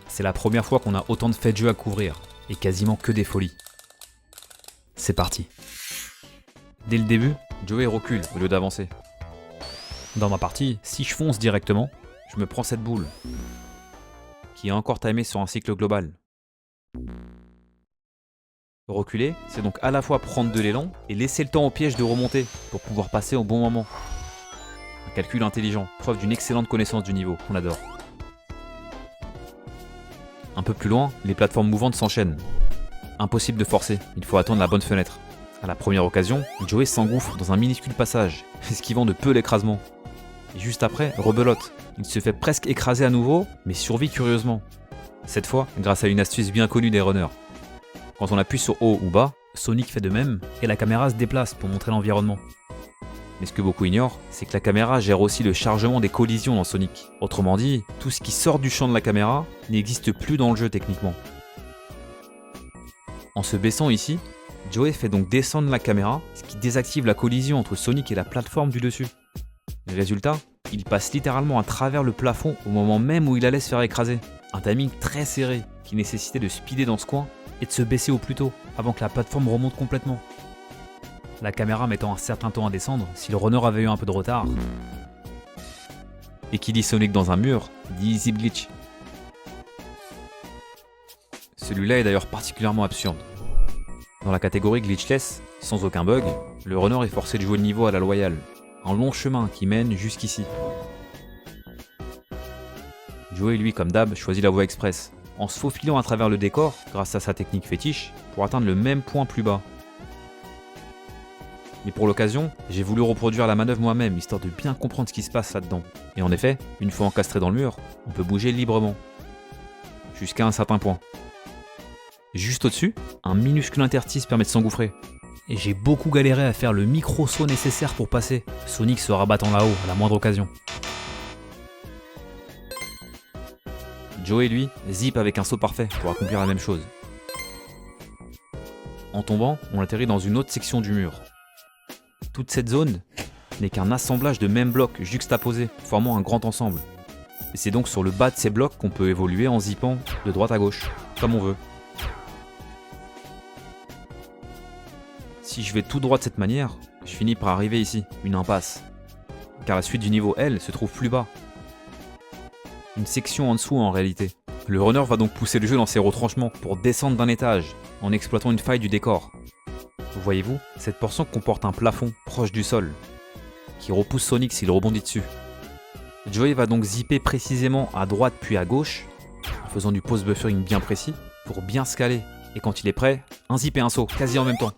[SPEAKER 1] C'est la première fois qu'on a autant de faits de jeu à couvrir, et quasiment que des folies. C'est parti. Dès le début, Joey recule au lieu d'avancer. Dans ma partie, si je fonce directement, je me prends cette boule, qui est encore timée sur un cycle global. Reculer, c'est donc à la fois prendre de l'élan et laisser le temps au piège de remonter pour pouvoir passer au bon moment. Un calcul intelligent, preuve d'une excellente connaissance du niveau, on adore. Un peu plus loin, les plateformes mouvantes s'enchaînent. Impossible de forcer, il faut attendre la bonne fenêtre. À la première occasion, Joey s'engouffre dans un minuscule passage, esquivant de peu l'écrasement. Et juste après, rebelote. Il se fait presque écraser à nouveau, mais survit curieusement. Cette fois, grâce à une astuce bien connue des runners. Quand on appuie sur haut ou bas, Sonic fait de même, et la caméra se déplace pour montrer l'environnement. Mais ce que beaucoup ignorent, c'est que la caméra gère aussi le chargement des collisions dans Sonic. Autrement dit, tout ce qui sort du champ de la caméra n'existe plus dans le jeu techniquement. En se baissant ici, Joey fait donc descendre la caméra, ce qui désactive la collision entre Sonic et la plateforme du dessus. Résultat, il passe littéralement à travers le plafond au moment même où il allait se faire écraser. Un timing très serré qui nécessitait de speeder dans ce coin et de se baisser au plus tôt avant que la plateforme remonte complètement. La caméra mettant un certain temps à descendre si le runner avait eu un peu de retard. Et qui dit Sonic dans un mur, dit Easy Glitch. Celui-là est d'ailleurs particulièrement absurde. Dans la catégorie glitchless, sans aucun bug, le runner est forcé de jouer le niveau à la loyale. Un long chemin qui mène jusqu'ici. Joey, lui, comme d'hab, choisit la voie express, en se faufilant à travers le décor grâce à sa technique fétiche pour atteindre le même point plus bas. Mais pour l'occasion, j'ai voulu reproduire la manœuvre moi-même, histoire de bien comprendre ce qui se passe là-dedans. Et en effet, une fois encastré dans le mur, on peut bouger librement. Jusqu'à un certain point. Juste au-dessus, un minuscule interstice permet de s'engouffrer. Et j'ai beaucoup galéré à faire le micro-saut nécessaire pour passer, Sonic se rabattant là-haut à la moindre occasion. Joey, lui, zip avec un saut parfait pour accomplir la même chose. En tombant, on atterrit dans une autre section du mur. Toute cette zone n'est qu'un assemblage de mêmes blocs juxtaposés, formant un grand ensemble. Et c'est donc sur le bas de ces blocs qu'on peut évoluer en zippant de droite à gauche, comme on veut. Si je vais tout droit de cette manière, je finis par arriver ici, une impasse. Car la suite du niveau L se trouve plus bas. Une section en dessous en réalité. Le runner va donc pousser le jeu dans ses retranchements pour descendre d'un étage, en exploitant une faille du décor. Voyez-vous, cette portion comporte un plafond proche du sol, qui repousse Sonic s'il rebondit dessus. Joey va donc zipper précisément à droite puis à gauche, en faisant du pause buffering bien précis, pour bien se caler, et quand il est prêt, un zip et un saut, quasi en même temps.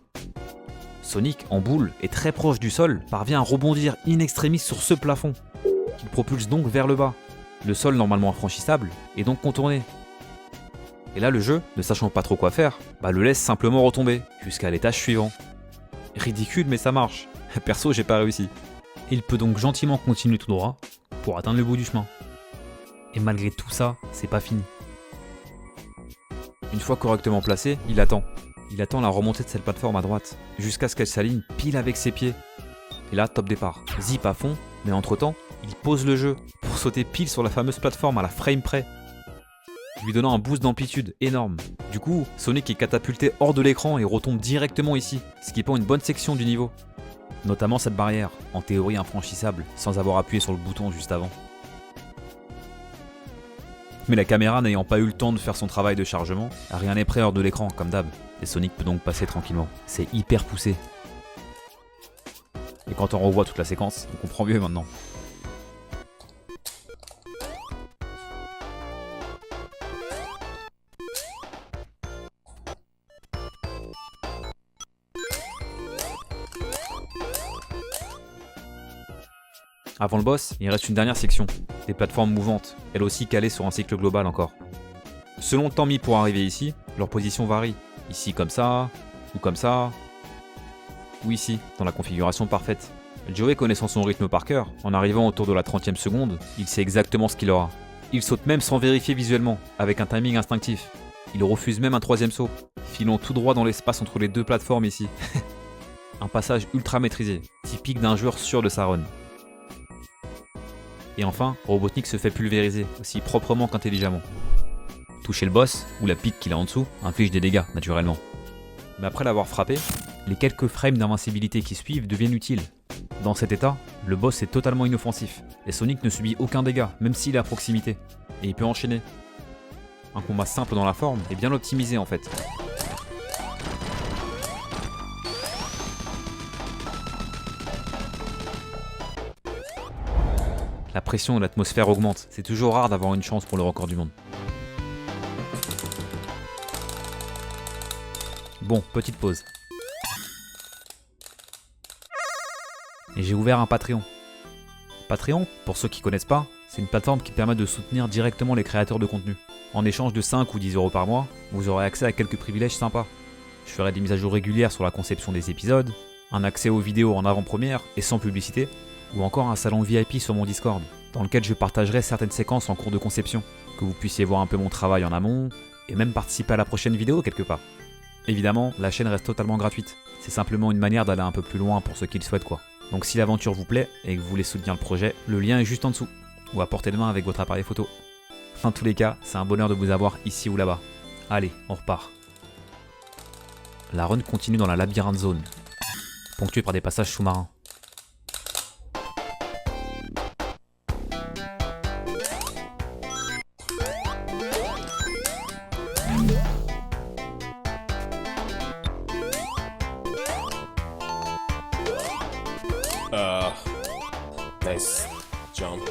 [SPEAKER 1] Sonic, en boule et très proche du sol, parvient à rebondir in extremis sur ce plafond, qu'il propulse donc vers le bas. Le sol normalement infranchissable est donc contourné. Et là le jeu, ne sachant pas trop quoi faire, le laisse simplement retomber, jusqu'à l'étage suivant. Ridicule mais ça marche, perso j'ai pas réussi. Il peut donc gentiment continuer tout droit, pour atteindre le bout du chemin. Et malgré tout ça, c'est pas fini. Une fois correctement placé, il attend. Il attend la remontée de cette plateforme à droite, jusqu'à ce qu'elle s'aligne pile avec ses pieds. Et là, top départ. Zip à fond, mais entre temps, il pose le jeu pour sauter pile sur la fameuse plateforme à la frame près, lui donnant un boost d'amplitude énorme. Du coup, Sonic est catapulté hors de l'écran et retombe directement ici, skippant une bonne section du niveau. Notamment cette barrière, en théorie infranchissable, sans avoir appuyé sur le bouton juste avant. Mais la caméra n'ayant pas eu le temps de faire son travail de chargement, rien n'est prêt hors de l'écran, comme d'hab, et Sonic peut donc passer tranquillement. C'est hyper poussé. Et quand on revoit toute la séquence, on comprend mieux maintenant. Avant le boss, il reste une dernière section, des plateformes mouvantes, elles aussi calées sur un cycle global encore. Selon le temps mis pour arriver ici, leur position varie. Ici comme ça, ou ici, dans la configuration parfaite. Joey connaissant son rythme par cœur, en arrivant autour de la 30e seconde, il sait exactement ce qu'il aura. Il saute même sans vérifier visuellement, avec un timing instinctif. Il refuse même un troisième saut, filant tout droit dans l'espace entre les deux plateformes ici. Un passage ultra maîtrisé, typique d'un joueur sûr de sa run. Et enfin, Robotnik se fait pulvériser, aussi proprement qu'intelligemment. Toucher le boss, ou la pique qu'il a en dessous, inflige des dégâts, naturellement. Mais après l'avoir frappé, les quelques frames d'invincibilité qui suivent deviennent utiles. Dans cet état, le boss est totalement inoffensif, et Sonic ne subit aucun dégât, même s'il est à proximité. Et il peut enchaîner. Un combat simple dans la forme, et bien optimisé en fait. La pression de l'atmosphère augmente, c'est toujours rare d'avoir une chance pour le record du monde. Bon, petite pause. et j'ai ouvert un Patreon. Patreon, pour ceux qui connaissent pas, c'est une plateforme qui permet de soutenir directement les créateurs de contenu. En échange de 5 ou 10 euros par mois, vous aurez accès à quelques privilèges sympas. Je ferai des mises à jour régulières sur la conception des épisodes, un accès aux vidéos en avant-première et sans publicité, ou encore un salon VIP sur mon Discord, dans lequel je partagerai certaines séquences en cours de conception, que vous puissiez voir un peu mon travail en amont, et même participer à la prochaine vidéo quelque part. Évidemment, la chaîne reste totalement gratuite, c'est simplement une manière d'aller un peu plus loin pour ceux qui le souhaitent quoi. Donc si l'aventure vous plaît et que vous voulez soutenir le projet, le lien est juste en dessous, ou à portée de main avec votre appareil photo. Dans tous les cas, c'est un bonheur de vous avoir ici ou là-bas. Allez, on repart. La run continue dans la labyrinthe zone, ponctuée par des passages sous-marins.
[SPEAKER 2] Nice jump.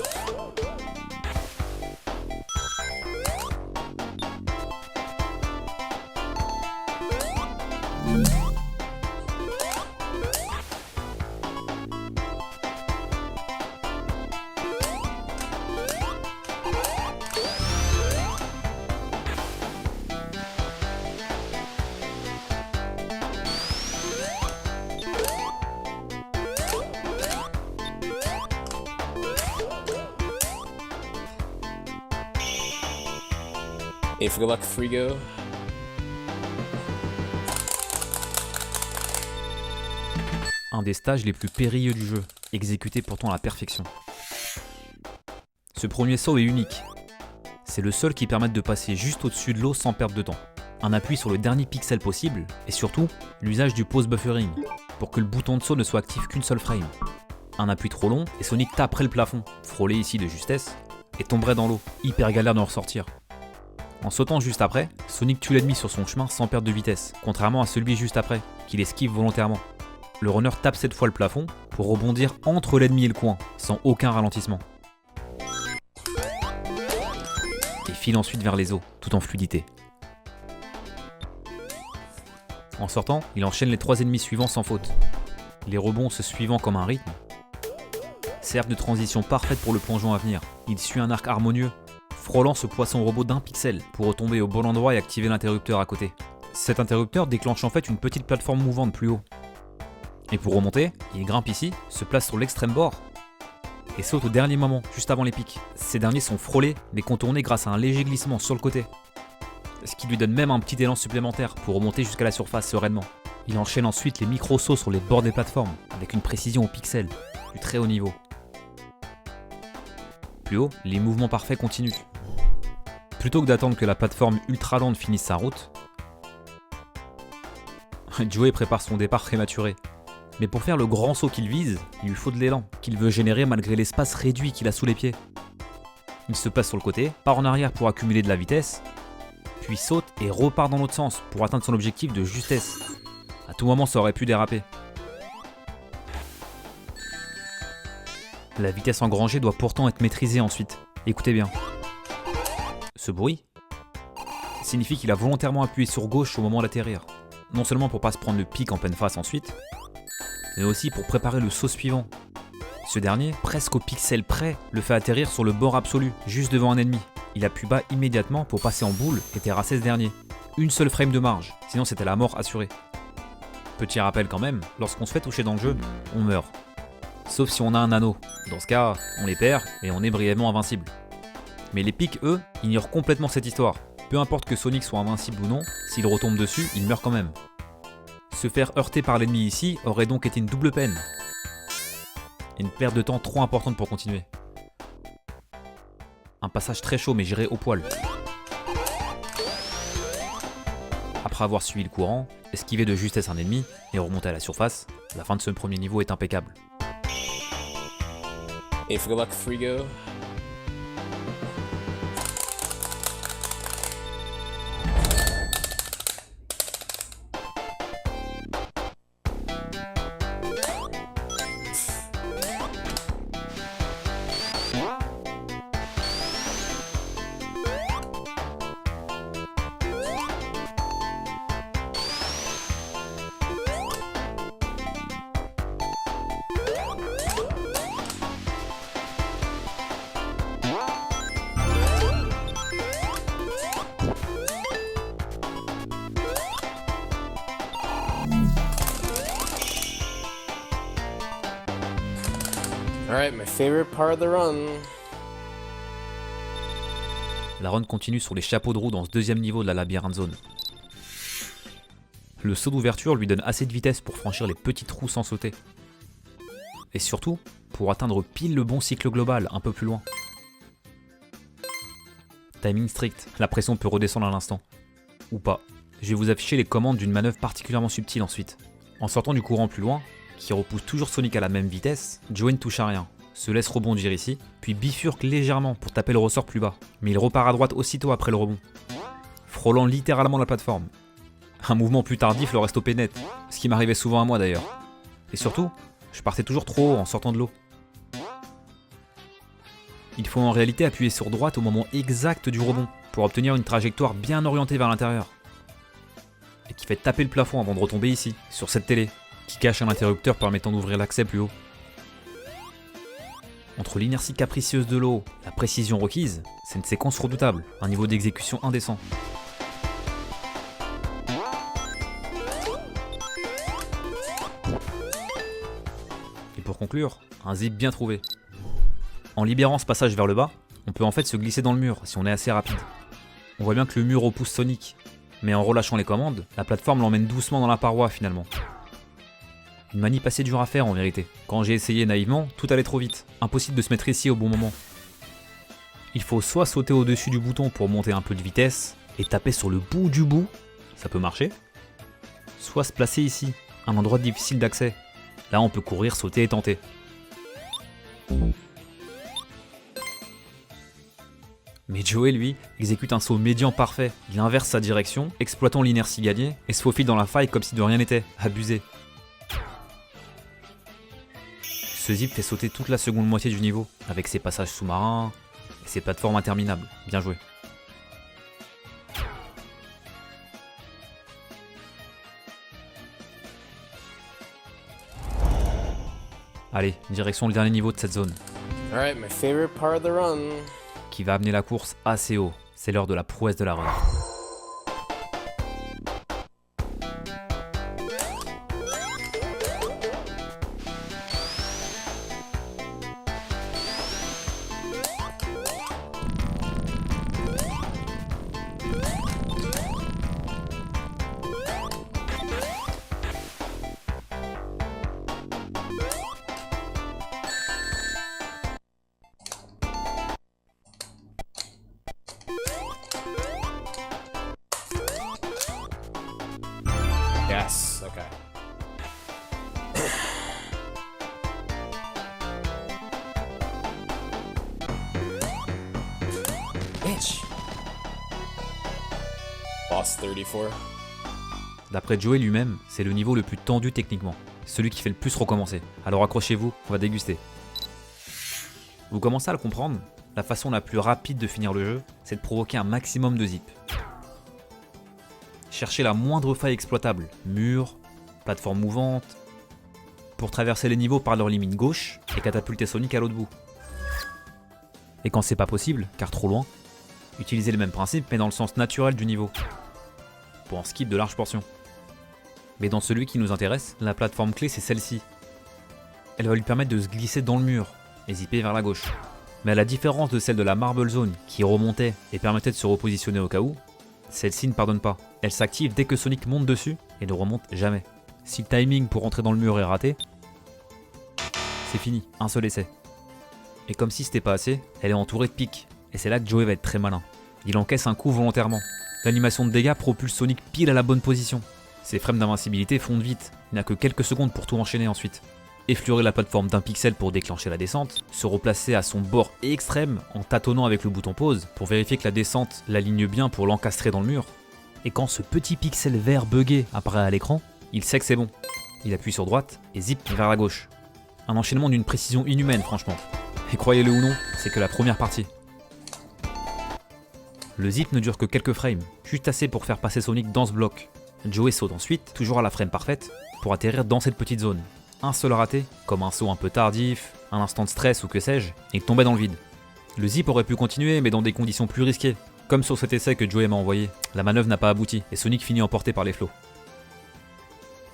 [SPEAKER 2] Et for luck, Frigo.
[SPEAKER 1] Un des stages les plus périlleux du jeu, exécuté pourtant à la perfection. Ce premier saut est unique. C'est le seul qui permet de passer juste au-dessus de l'eau sans perdre de temps. Un appui sur le dernier pixel possible, et surtout, l'usage du pause buffering, pour que le bouton de saut ne soit actif qu'une seule frame. Un appui trop long, et Sonic taperait le plafond, frôlé ici de justesse, et tomberait dans l'eau, hyper galère d'en ressortir. En sautant juste après, Sonic tue l'ennemi sur son chemin sans perdre de vitesse, contrairement à celui juste après, qu'il esquive volontairement. Le runner tape cette fois le plafond pour rebondir entre l'ennemi et le coin, sans aucun ralentissement. Et file ensuite vers les eaux, tout en fluidité. En sortant, il enchaîne les 3 ennemis suivants sans faute. Les rebonds se suivant comme un rythme, servent de transition parfaite pour le plongeon à venir. Il suit un arc harmonieux, frôlant ce poisson robot d'1 pixel pour retomber au bon endroit et activer l'interrupteur à côté. Cet interrupteur déclenche en fait une petite plateforme mouvante plus haut. Et pour remonter, il grimpe ici, se place sur l'extrême bord et saute au dernier moment, juste avant les pics. Ces derniers sont frôlés mais contournés grâce à un léger glissement sur le côté, ce qui lui donne même un petit élan supplémentaire pour remonter jusqu'à la surface sereinement. Il enchaîne ensuite les micro-sauts sur les bords des plateformes avec une précision au pixel, du très haut niveau. Plus haut, les mouvements parfaits continuent. Plutôt que d'attendre que la plateforme ultra lente finisse sa route, Joey prépare son départ prématuré. Mais pour faire le grand saut qu'il vise, il lui faut de l'élan, qu'il veut générer malgré l'espace réduit qu'il a sous les pieds. Il se place sur le côté, part en arrière pour accumuler de la vitesse, puis saute et repart dans l'autre sens pour atteindre son objectif de justesse. À tout moment ça aurait pu déraper. La vitesse engrangée doit pourtant être maîtrisée ensuite. Écoutez bien. Ce bruit signifie qu'il a volontairement appuyé sur gauche au moment d'atterrir. Non seulement pour pas se prendre le pic en pleine face ensuite, mais aussi pour préparer le saut suivant. Ce dernier, presque au pixel près, le fait atterrir sur le bord absolu, juste devant un ennemi. Il appuie bas immédiatement pour passer en boule et terrasser ce dernier. Une seule frame de marge, sinon c'était la mort assurée. Petit rappel quand même, lorsqu'on se fait toucher dans le jeu, on meurt. Sauf si on a un anneau. Dans ce cas, on les perd et on est brièvement invincible. Mais les pics, eux, ignorent complètement cette histoire. Peu importe que Sonic soit invincible ou non, s'il retombe dessus, il meurt quand même. Se faire heurter par l'ennemi ici aurait donc été une double peine. Une perte de temps trop importante pour continuer. Un passage très chaud mais géré au poil. Après avoir suivi le courant, esquiver de justesse un ennemi et remonter à la surface, la fin de ce premier niveau est impeccable.
[SPEAKER 2] Et for luck, Frigo. Alright, my favorite part of the run.
[SPEAKER 1] La run continue sur les chapeaux de roue dans ce deuxième niveau de la labyrinthe zone. Le saut d'ouverture lui donne assez de vitesse pour franchir les petits trous sans sauter. Et surtout, pour atteindre pile le bon cycle global un peu plus loin. Timing strict, la pression peut redescendre à l'instant. Ou pas. Je vais vous afficher les commandes d'une manœuvre particulièrement subtile ensuite. En sortant du courant plus loin, qui repousse toujours Sonic à la même vitesse, Joey ne touche à rien, se laisse rebondir ici, puis bifurque légèrement pour taper le ressort plus bas. Mais il repart à droite aussitôt après le rebond, frôlant littéralement la plateforme. Un mouvement plus tardif le reste au net, ce qui m'arrivait souvent à moi d'ailleurs. Et surtout, je partais toujours trop haut en sortant de l'eau. Il faut en réalité appuyer sur droite au moment exact du rebond, pour obtenir une trajectoire bien orientée vers l'intérieur. Et qui fait taper le plafond avant de retomber ici, sur cette télé, qui cache un interrupteur permettant d'ouvrir l'accès plus haut. Entre l'inertie capricieuse de l'eau et la précision requise, c'est une séquence redoutable, un niveau d'exécution indécent. Et pour conclure, un zip bien trouvé. En libérant ce passage vers le bas, on peut en fait se glisser dans le mur si on est assez rapide. On voit bien que le mur repousse Sonic, mais en relâchant les commandes, la plateforme l'emmène doucement dans la paroi finalement. Une manip assez dure à faire en vérité. Quand j'ai essayé naïvement, tout allait trop vite. Impossible de se mettre ici au bon moment. Il faut soit sauter au-dessus du bouton pour monter un peu de vitesse et taper sur le bout du bout, ça peut marcher. Soit se placer ici, un endroit difficile d'accès. Là on peut courir, sauter et tenter. Mais Joey, lui, exécute un saut médian parfait. Il inverse sa direction, exploitant l'inertie gagnée, et se faufile dans la faille comme si de rien n'était. Abusé. Ce zip fait sauter toute la seconde moitié du niveau, avec ses passages sous-marins et ses plateformes interminables. Bien joué. Allez, direction le dernier niveau de cette zone,
[SPEAKER 2] Alright, my favorite part of the run.
[SPEAKER 1] qui va amener la course assez haut. C'est l'heure de la prouesse de la run.
[SPEAKER 2] Yes, okay. Bitch. Boss 34.
[SPEAKER 1] D'après Joey lui-même, c'est le niveau le plus tendu techniquement, celui qui fait le plus recommencer. Alors accrochez-vous, on va déguster. Vous commencez à le comprendre, la façon la plus rapide de finir le jeu, c'est de provoquer un maximum de zip. Cherchez la moindre faille exploitable, mur, plateforme mouvante, pour traverser les niveaux par leur limite gauche et catapulter Sonic à l'autre bout. Et quand c'est pas possible, car trop loin, utilisez le même principe mais dans le sens naturel du niveau, pour en skip de larges portions. Mais dans celui qui nous intéresse, la plateforme clé c'est celle-ci. Elle va lui permettre de se glisser dans le mur et zipper vers la gauche. Mais à la différence de celle de la Marble Zone qui remontait et permettait de se repositionner au cas où, celle-ci ne pardonne pas. Elle s'active dès que Sonic monte dessus et ne remonte jamais. Si le timing pour rentrer dans le mur est raté, c'est fini, un seul essai. Et comme si c'était pas assez, elle est entourée de pics. Et c'est là que Joey va être très malin. Il encaisse un coup volontairement. L'animation de dégâts propulse Sonic pile à la bonne position. Ses frames d'invincibilité fondent vite, il n'a que quelques secondes pour tout enchaîner ensuite. Effleurer la plateforme d'un pixel pour déclencher la descente, se replacer à son bord extrême en tâtonnant avec le bouton pause pour vérifier que la descente l'aligne bien pour l'encastrer dans le mur. Et quand ce petit pixel vert buggé apparaît à l'écran, il sait que c'est bon. Il appuie sur droite et zip vers la gauche. Un enchaînement d'une précision inhumaine franchement. Et croyez-le ou non, c'est que la première partie. Le zip ne dure que quelques frames, juste assez pour faire passer Sonic dans ce bloc. Joey saute ensuite, toujours à la frame parfaite, pour atterrir dans cette petite zone. Un seul raté, comme un saut un peu tardif, un instant de stress ou que sais-je, et il tombait dans le vide. Le zip aurait pu continuer mais dans des conditions plus risquées, comme sur cet essai que Joey m'a envoyé. La manœuvre n'a pas abouti, et Sonic finit emporté par les flots.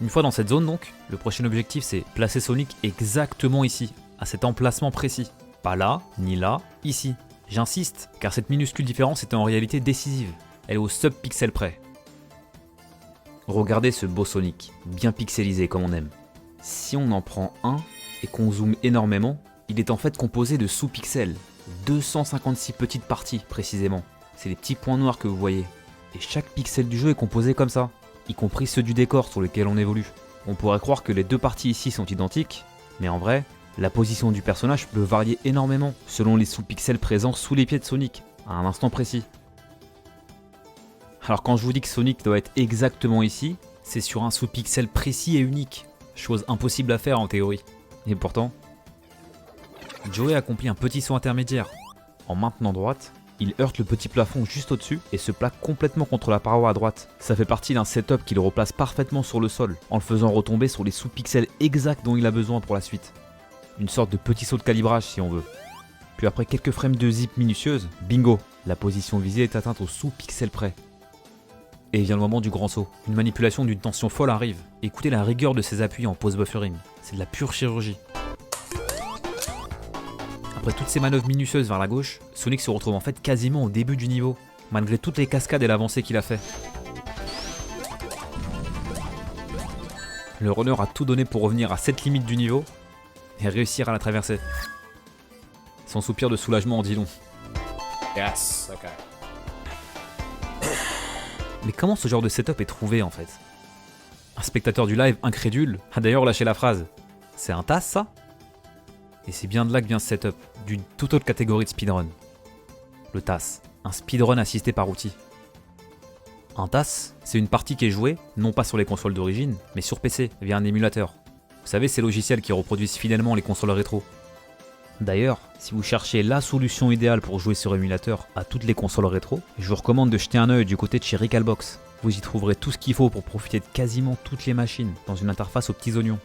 [SPEAKER 1] Une fois dans cette zone donc, le prochain objectif c'est placer Sonic exactement ici, à cet emplacement précis. Pas là, ni là, ici. J'insiste, car cette minuscule différence est en réalité décisive. Elle est au sub-pixel près. Regardez ce beau Sonic, bien pixelisé comme on aime. Si on en prend un et qu'on zoome énormément, il est en fait composé de sous-pixels. 256 petites parties précisément. C'est les petits points noirs que vous voyez. Et chaque pixel du jeu est composé comme ça, y compris ceux du décor sur lequel on évolue. On pourrait croire que les deux parties ici sont identiques, mais en vrai, la position du personnage peut varier énormément selon les sous-pixels présents sous les pieds de Sonic, à un instant précis. Alors quand je vous dis que Sonic doit être exactement ici, c'est sur un sous-pixel précis et unique, chose impossible à faire en théorie. Et pourtant, Joey accomplit un petit saut intermédiaire. En maintenant droite, il heurte le petit plafond juste au-dessus et se plaque complètement contre la paroi à droite. Ça fait partie d'un setup qui le replace parfaitement sur le sol, en le faisant retomber sur les sous-pixels exacts dont il a besoin pour la suite. Une sorte de petit saut de calibrage si on veut. Puis après quelques frames de zip minutieuses, bingo, la position visée est atteinte au sous-pixel près. Et vient le moment du grand saut. Une manipulation d'une tension folle arrive. Écoutez la rigueur de ses appuis en post-buffering. C'est de la pure chirurgie. Après toutes ces manœuvres minutieuses vers la gauche, Sonic se retrouve en fait quasiment au début du niveau, malgré toutes les cascades et l'avancée qu'il a fait. Le runner a tout donné pour revenir à cette limite du niveau et réussir à la traverser. Son soupir de soulagement en dit long.
[SPEAKER 2] Yes, okay.
[SPEAKER 1] Mais comment ce genre de setup est trouvé en fait? Un spectateur du live incrédule a d'ailleurs lâché la phrase « C'est un TAS ça ?» Et c'est bien de là que vient ce setup, d'une toute autre catégorie de speedrun. Le TAS, un speedrun assisté par outil. Un TAS, c'est une partie qui est jouée, non pas sur les consoles d'origine, mais sur PC, via un émulateur. Vous savez, ces logiciels qui reproduisent fidèlement les consoles rétro. D'ailleurs, si vous cherchez la solution idéale pour jouer sur émulateur à toutes les consoles rétro, je vous recommande de jeter un œil du côté de chez Recalbox. Vous y trouverez tout ce qu'il faut pour profiter de quasiment toutes les machines dans une interface aux petits oignons.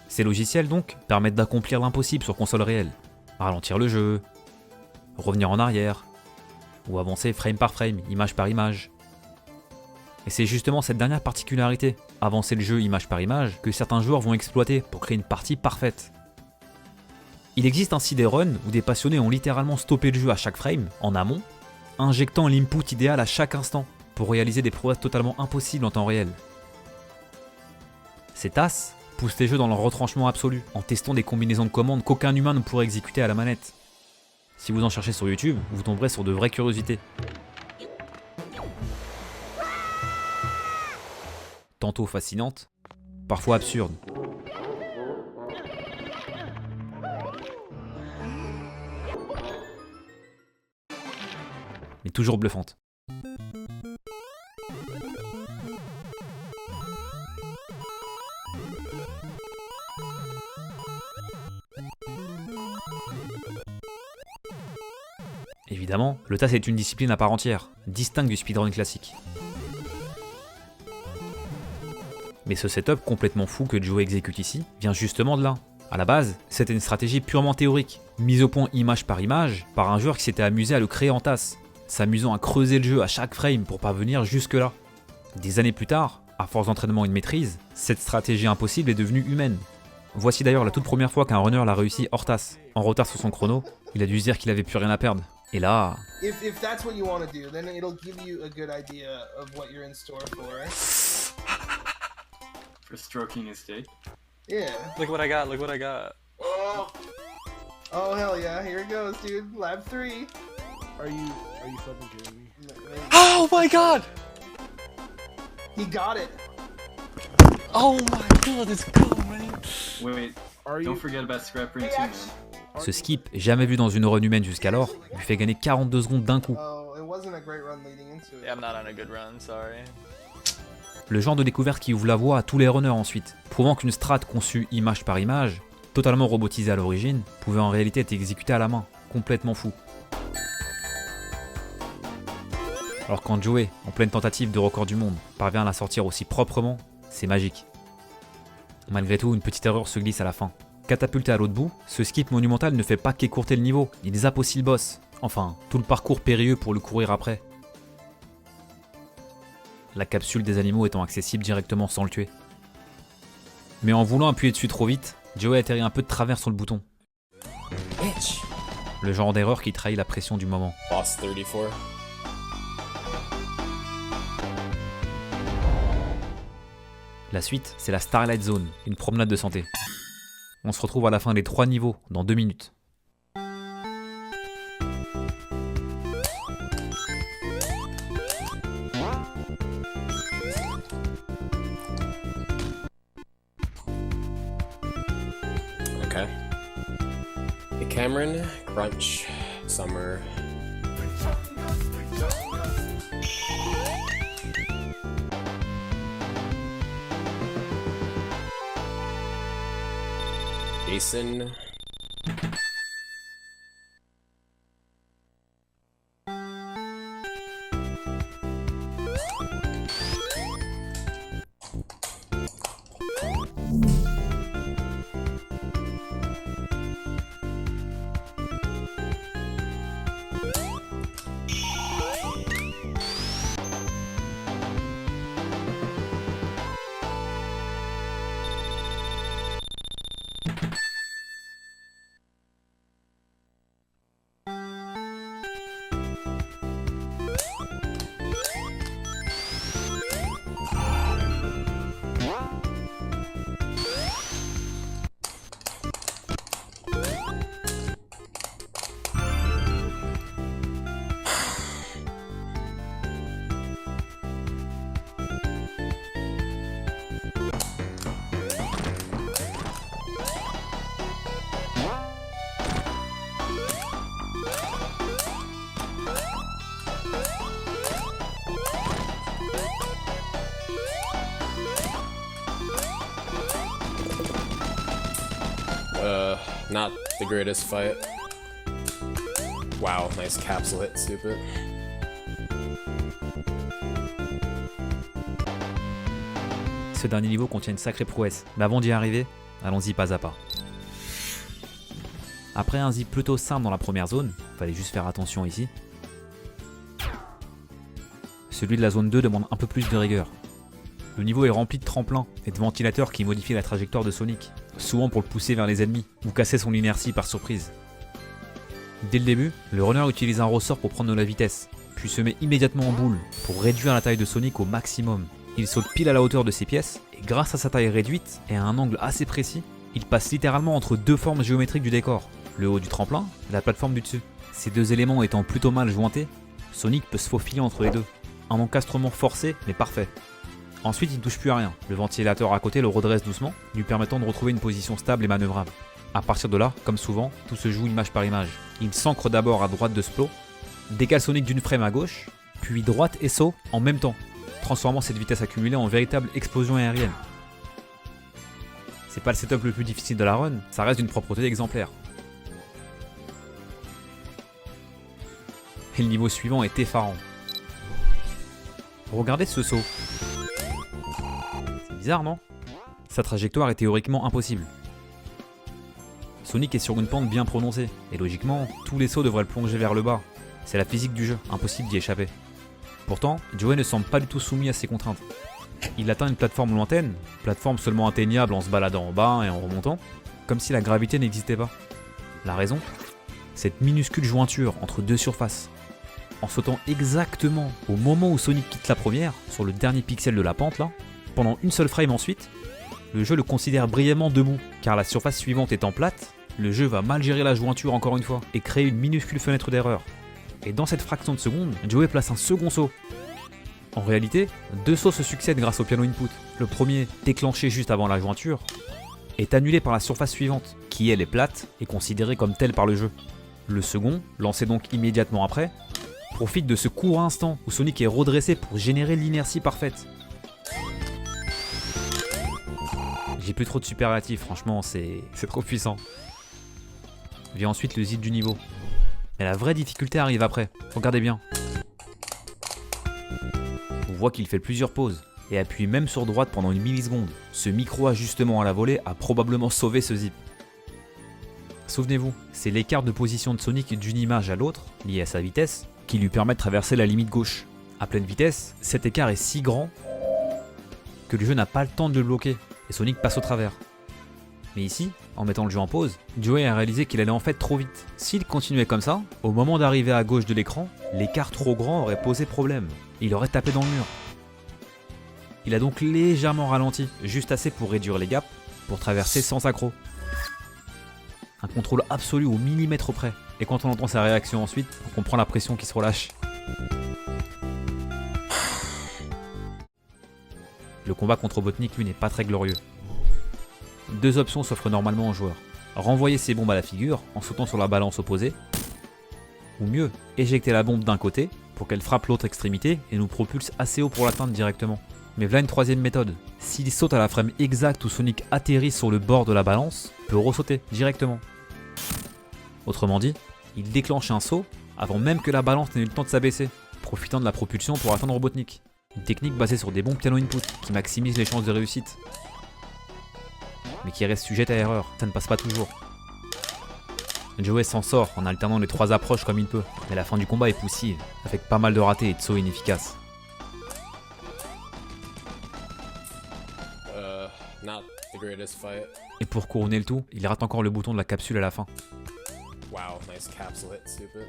[SPEAKER 1] Ces logiciels donc permettent d'accomplir l'impossible sur console réelle. Ralentir le jeu, revenir en arrière, ou avancer frame par frame, image par image. Et c'est justement cette dernière particularité, avancer le jeu image par image, que certains joueurs vont exploiter pour créer une partie parfaite. Il existe ainsi des runs où des passionnés ont littéralement stoppé le jeu à chaque frame, en amont, injectant l'input idéal à chaque instant, pour réaliser des prouesses totalement impossibles en temps réel. Ces TAS poussent les jeux dans leur retranchement absolu, en testant des combinaisons de commandes qu'aucun humain ne pourrait exécuter à la manette. Si vous en cherchez sur YouTube, vous tomberez sur de vraies curiosités. Tantôt fascinantes, parfois absurdes. Mais toujours bluffantes. Évidemment, le TAS est une discipline à part entière, distincte du speedrun classique. Mais ce setup complètement fou que Joey exécute ici vient justement de là. A la base, c'était une stratégie purement théorique, mise au point image par un joueur qui s'était amusé à le créer en TAS, s'amusant à creuser le jeu à chaque frame pour parvenir jusque là. Des années plus tard, à force d'entraînement et de maîtrise, cette stratégie impossible est devenue humaine. Voici d'ailleurs la toute première fois qu'un runner l'a réussi hors TAS. En retard sur son chrono, il a dû se dire qu'il avait plus rien à perdre. Et là...
[SPEAKER 3] If that's what you want to do, then it'll give you a good idea of what you're in store for, right?
[SPEAKER 4] For stroking his dick.
[SPEAKER 3] Yeah.
[SPEAKER 5] Look what I got, look what I got.
[SPEAKER 3] Oh hell yeah, here it goes, dude. Lab 3.
[SPEAKER 6] Are you fucking kidding me?
[SPEAKER 5] Oh my god!
[SPEAKER 3] He got it.
[SPEAKER 5] Oh my god, let's go, man!
[SPEAKER 4] Wait, don't forget about Scrap Ring 2, man.
[SPEAKER 1] Ce skip, jamais vu dans une run humaine jusqu'alors, lui fait gagner 42 secondes d'un coup.
[SPEAKER 3] Oh, it wasn't a great run leading into it.
[SPEAKER 5] Yeah, I'm not on a good run, sorry.
[SPEAKER 1] Le genre de découverte qui ouvre la voie à tous les runners ensuite, prouvant qu'une strat conçue image par image, totalement robotisée à l'origine, pouvait en réalité être exécutée à la main, complètement fou. Alors quand Joey, en pleine tentative de record du monde, parvient à la sortir aussi proprement, c'est magique. Malgré tout, une petite erreur se glisse à la fin. Catapulté à l'autre bout, ce skip monumental ne fait pas qu'écourter le niveau, il zappe aussi le boss. Enfin, tout le parcours périlleux pour le courir après. La capsule des animaux étant accessible directement sans le tuer. Mais en voulant appuyer dessus trop vite, Joey atterrit un peu de travers sur le bouton.
[SPEAKER 2] Bitch.
[SPEAKER 1] Le genre d'erreur qui trahit la pression du moment.
[SPEAKER 2] Boss 34.
[SPEAKER 1] La suite, c'est la Starlight Zone, une promenade de santé. On se retrouve à la fin des 3 niveaux, dans 2 minutes.
[SPEAKER 2] Okay. Hey Cameron, Crunch, Summer. Jason. Not the greatest fight. Wow, nice capsule hit, stupid.
[SPEAKER 1] Ce dernier niveau contient une sacrée prouesse, mais avant d'y arriver, allons-y pas à pas. Après un zip plutôt simple dans la première zone, fallait juste faire attention ici. Celui de la zone 2 demande un peu plus de rigueur. Le niveau est rempli de tremplins et de ventilateurs qui modifient la trajectoire de Sonic, souvent pour le pousser vers les ennemis ou casser son inertie par surprise. Dès le début, le runner utilise un ressort pour prendre de la vitesse, puis se met immédiatement en boule pour réduire la taille de Sonic au maximum. Il saute pile à la hauteur de ses pièces et grâce à sa taille réduite et à un angle assez précis, il passe littéralement entre deux formes géométriques du décor, le haut du tremplin et la plateforme du dessus. Ces deux éléments étant plutôt mal jointés, Sonic peut se faufiler entre les deux. Un encastrement forcé mais parfait. Ensuite, il ne touche plus à rien. Le ventilateur à côté le redresse doucement, lui permettant de retrouver une position stable et manœuvrable. A partir de là, comme souvent, tout se joue image par image. Il s'ancre d'abord à droite de Splo, décale Sonic d'une frame à gauche, puis droite et saut en même temps, transformant cette vitesse accumulée en véritable explosion aérienne. C'est pas le setup le plus difficile de la run, ça reste d'une propreté exemplaire. Et le niveau suivant est effarant. Regardez ce saut. C'est bizarre, non? Sa trajectoire est théoriquement impossible. Sonic est sur une pente bien prononcée, et logiquement, tous les sauts devraient le plonger vers le bas. C'est la physique du jeu, impossible d'y échapper. Pourtant, Joey ne semble pas du tout soumis à ces contraintes. Il atteint une plateforme lointaine, plateforme seulement atteignable en se baladant en bas et en remontant, comme si la gravité n'existait pas. La raison? Cette minuscule jointure entre deux surfaces. En sautant exactement au moment où Sonic quitte la première, sur le dernier pixel de la pente là, pendant une seule frame ensuite, le jeu le considère brièvement debout, car la surface suivante étant plate, le jeu va mal gérer la jointure encore une fois, et créer une minuscule fenêtre d'erreur. Et dans cette fraction de seconde, Joey place un second saut. En réalité, deux sauts se succèdent grâce au piano input. Le premier, déclenché juste avant la jointure, est annulé par la surface suivante, qui elle est plate et considérée comme telle par le jeu. Le second, lancé donc immédiatement après, profite de ce court instant où Sonic est redressé pour générer l'inertie parfaite. J'ai plus trop de superlatifs, franchement, c'est trop puissant. Vient ensuite le zip du niveau. Mais la vraie difficulté arrive après, regardez bien. On voit qu'il fait plusieurs pauses, et appuie même sur droite pendant une milliseconde. Ce micro-ajustement à la volée a probablement sauvé ce zip. Souvenez-vous, c'est l'écart de position de Sonic d'une image à l'autre, lié à sa vitesse, qui lui permet de traverser la limite gauche. À pleine vitesse, cet écart est si grand que le jeu n'a pas le temps de le bloquer. et Sonic passe au travers. Mais ici, en mettant le jeu en pause, Joey a réalisé qu'il allait en fait trop vite. S'il continuait comme ça, au moment d'arriver à gauche de l'écran, l'écart trop grand aurait posé problème. Il aurait tapé dans le mur. Il a donc légèrement ralenti, juste assez pour réduire les gaps, pour traverser sans accroc. Un contrôle absolu au millimètre près. Et quand on entend sa réaction ensuite, on comprend la pression qui se relâche. Le combat contre Robotnik, lui, n'est pas très glorieux. Deux options s'offrent normalement aux joueurs. Renvoyer ses bombes à la figure en sautant sur la balance opposée. Ou mieux, éjecter la bombe d'un côté pour qu'elle frappe l'autre extrémité et nous propulse assez haut pour l'atteindre directement. Mais voilà une troisième méthode. S'il saute à la frame exacte où Sonic atterrit sur le bord de la balance, il peut ressauter directement. Autrement dit, il déclenche un saut avant même que la balance n'ait eu le temps de s'abaisser, profitant de la propulsion pour atteindre Robotnik. Une technique basée sur des bons piano input qui maximise les chances de réussite. Mais qui reste sujette à erreur, ça ne passe pas toujours. Joey s'en sort en alternant les trois approches comme il peut, mais la fin du combat est poussive, avec pas mal de ratés et de sauts inefficaces.
[SPEAKER 2] Not the greatest fight.
[SPEAKER 1] Et pour couronner le tout, il rate encore le bouton de la capsule à la fin.
[SPEAKER 2] Wow, nice capsule hit, stupid.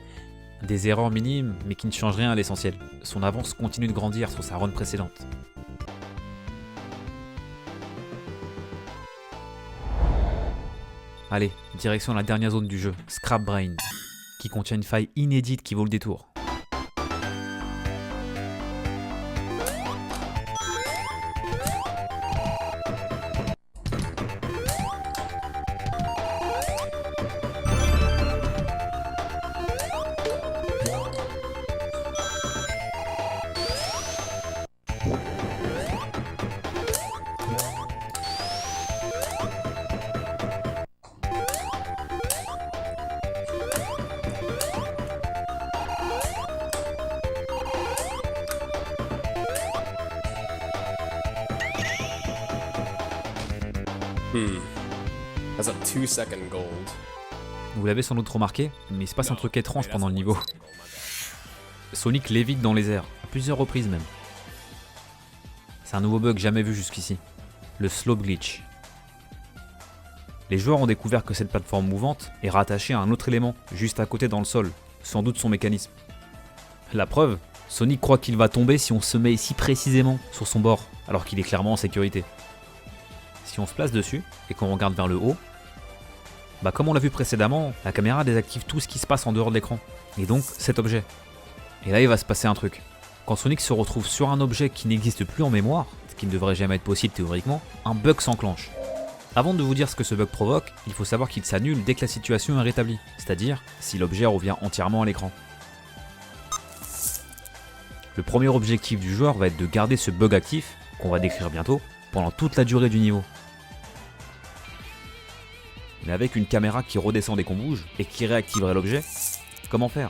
[SPEAKER 1] Des erreurs minimes, mais qui ne changent rien à l'essentiel. Son avance continue de grandir sur sa run précédente. Allez, direction la dernière zone du jeu, Scrap Brain, qui contient une faille inédite qui vaut le détour.
[SPEAKER 2] That's a 2-second gold.
[SPEAKER 1] Vous l'avez sans doute remarqué, mais il se passe un truc étrange pendant le niveau. Sonic lévite dans les airs, à plusieurs reprises même. C'est un nouveau bug jamais vu jusqu'ici, le slope glitch. Les joueurs ont découvert que cette plateforme mouvante est rattachée à un autre élément, juste à côté dans le sol, sans doute son mécanisme. La preuve, Sonic croit qu'il va tomber si on se met ici précisément sur son bord, alors qu'il est clairement en sécurité. Si on se place dessus et qu'on regarde vers le haut, bah comme on l'a vu précédemment, la caméra désactive tout ce qui se passe en dehors de l'écran, et donc cet objet. Et là il va se passer un truc. Quand Sonic se retrouve sur un objet qui n'existe plus en mémoire, ce qui ne devrait jamais être possible théoriquement, un bug s'enclenche. Avant de vous dire ce que ce bug provoque, il faut savoir qu'il s'annule dès que la situation est rétablie, c'est-à-dire si l'objet revient entièrement à l'écran. Le premier objectif du joueur va être de garder ce bug actif, qu'on va décrire bientôt, pendant toute la durée du niveau. Mais avec une caméra qui redescend dès qu'on bouge et qui réactiverait l'objet, comment faire?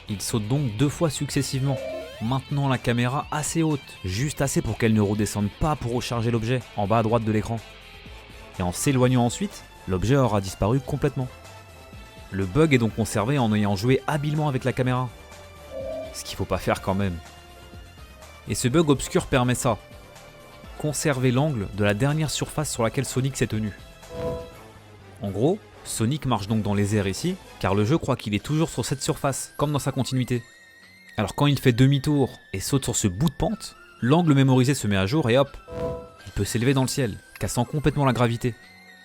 [SPEAKER 1] Il saute donc 2 fois successivement, maintenant la caméra assez haute, juste assez pour qu'elle ne redescende pas pour recharger l'objet en bas à droite de l'écran. Et en s'éloignant ensuite, l'objet aura disparu complètement. Le bug est donc conservé en ayant joué habilement avec la caméra. Ce qu'il faut pas faire quand même. Et ce bug obscur permet ça. Conserver l'angle de la dernière surface sur laquelle Sonic s'est tenu. En gros, Sonic marche donc dans les airs ici, car le jeu croit qu'il est toujours sur cette surface, comme dans sa continuité. Alors quand il fait demi-tour et saute sur ce bout de pente, l'angle mémorisé se met à jour et hop, il peut s'élever dans le ciel, cassant complètement la gravité.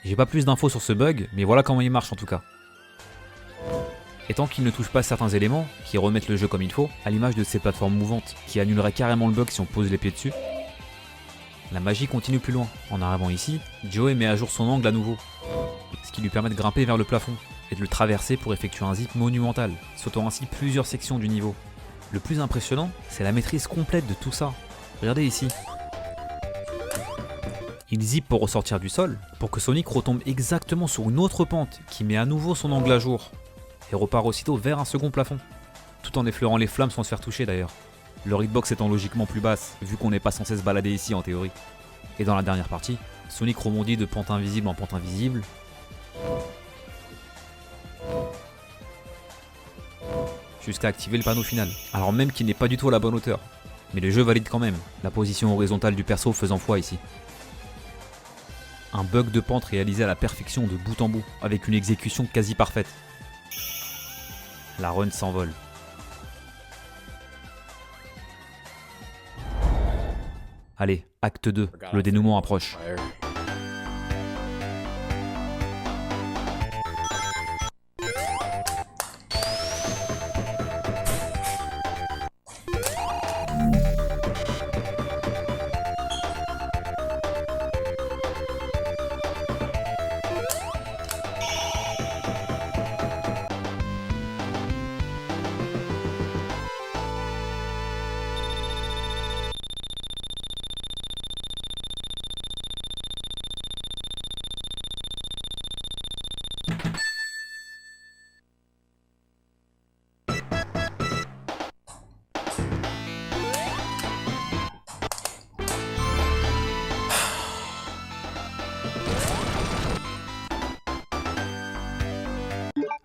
[SPEAKER 1] J'ai pas plus d'infos sur ce bug, mais voilà comment il marche en tout cas. Et tant qu'il ne touche pas certains éléments, qui remettent le jeu comme il faut, à l'image de ces plateformes mouvantes, qui annuleraient carrément le bug si on pose les pieds dessus, la magie continue plus loin. En arrivant ici, Joey met à jour son angle à nouveau, ce qui lui permet de grimper vers le plafond et de le traverser pour effectuer un zip monumental, sautant ainsi plusieurs sections du niveau. Le plus impressionnant, c'est la maîtrise complète de tout ça. Regardez ici. Il zip pour ressortir du sol, pour que Sonic retombe exactement sur une autre pente qui met à nouveau son angle à jour, et repart aussitôt vers un second plafond, tout en effleurant les flammes sans se faire toucher d'ailleurs. Leur hitbox étant logiquement plus basse, vu qu'on n'est pas censé se balader ici en théorie. Et dans la dernière partie, Sonic rebondit de pente invisible en pente invisible, jusqu'à activer le panneau final, alors même qu'il n'est pas du tout à la bonne hauteur. Mais le jeu valide quand même, la position horizontale du perso faisant foi ici. Un bug de pente réalisé à la perfection de bout en bout, avec une exécution quasi parfaite. La run s'envole. Allez, acte 2, le dénouement approche.
[SPEAKER 2] Fire.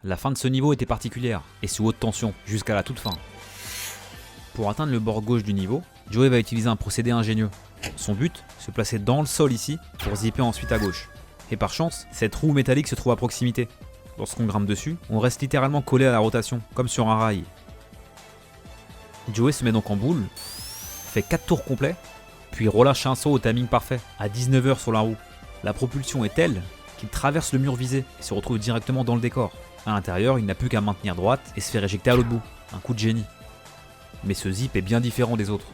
[SPEAKER 1] La fin de ce niveau était particulière, et sous haute tension, jusqu'à la toute fin. Pour atteindre le bord gauche du niveau, Joey va utiliser un procédé ingénieux. Son but, se placer dans le sol ici, pour zipper ensuite à gauche. Et par chance, cette roue métallique se trouve à proximité. Lorsqu'on grimpe dessus, on reste littéralement collé à la rotation, comme sur un rail. Joey se met donc en boule, fait 4 tours complets, puis relâche un saut au timing parfait, à 19h sur la roue. La propulsion est telle qu'il traverse le mur visé et se retrouve directement dans le décor. À l'intérieur, il n'a plus qu'à maintenir droite et se faire éjecter à l'autre bout. Un coup de génie. Mais ce zip est bien différent des autres.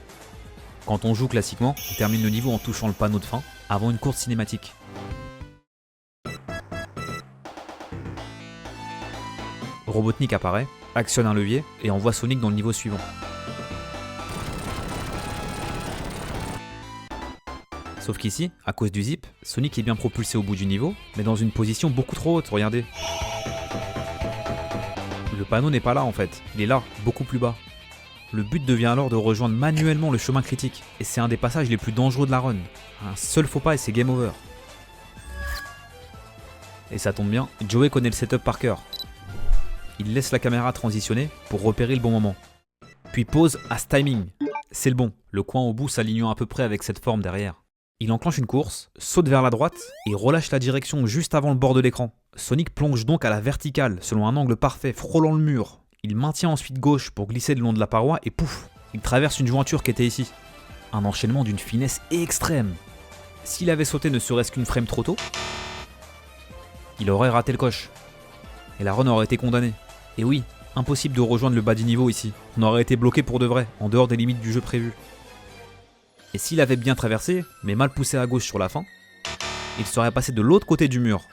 [SPEAKER 1] Quand on joue classiquement, on termine le niveau en touchant le panneau de fin, avant une course cinématique. Robotnik apparaît, actionne un levier et envoie Sonic dans le niveau suivant. Sauf qu'ici, à cause du zip, Sonic est bien propulsé au bout du niveau, mais dans une position beaucoup trop haute, regardez. Le panneau n'est pas là en fait, il est là, beaucoup plus bas. Le but devient alors de rejoindre manuellement le chemin critique, et c'est un des passages les plus dangereux de la run. Un seul faux pas et c'est game over. Et ça tombe bien, Joey connaît le setup par cœur. Il laisse la caméra transitionner pour repérer le bon moment. Puis pause à ce timing. C'est le bon, le coin au bout s'alignant à peu près avec cette forme derrière. Il enclenche une course, saute vers la droite et relâche la direction juste avant le bord de l'écran. Sonic plonge donc à la verticale, selon un angle parfait, frôlant le mur. Il maintient ensuite gauche pour glisser le long de la paroi et pouf, il traverse une jointure qui était ici. Un enchaînement d'une finesse extrême. S'il avait sauté ne serait-ce qu'une frame trop tôt, il aurait raté le coche. Et la run aurait été condamnée. Et oui, impossible de rejoindre le bas du niveau ici. On aurait été bloqué pour de vrai, en dehors des limites du jeu prévu. Et s'il avait bien traversé, mais mal poussé à gauche sur la fin, il serait passé de l'autre côté du mur.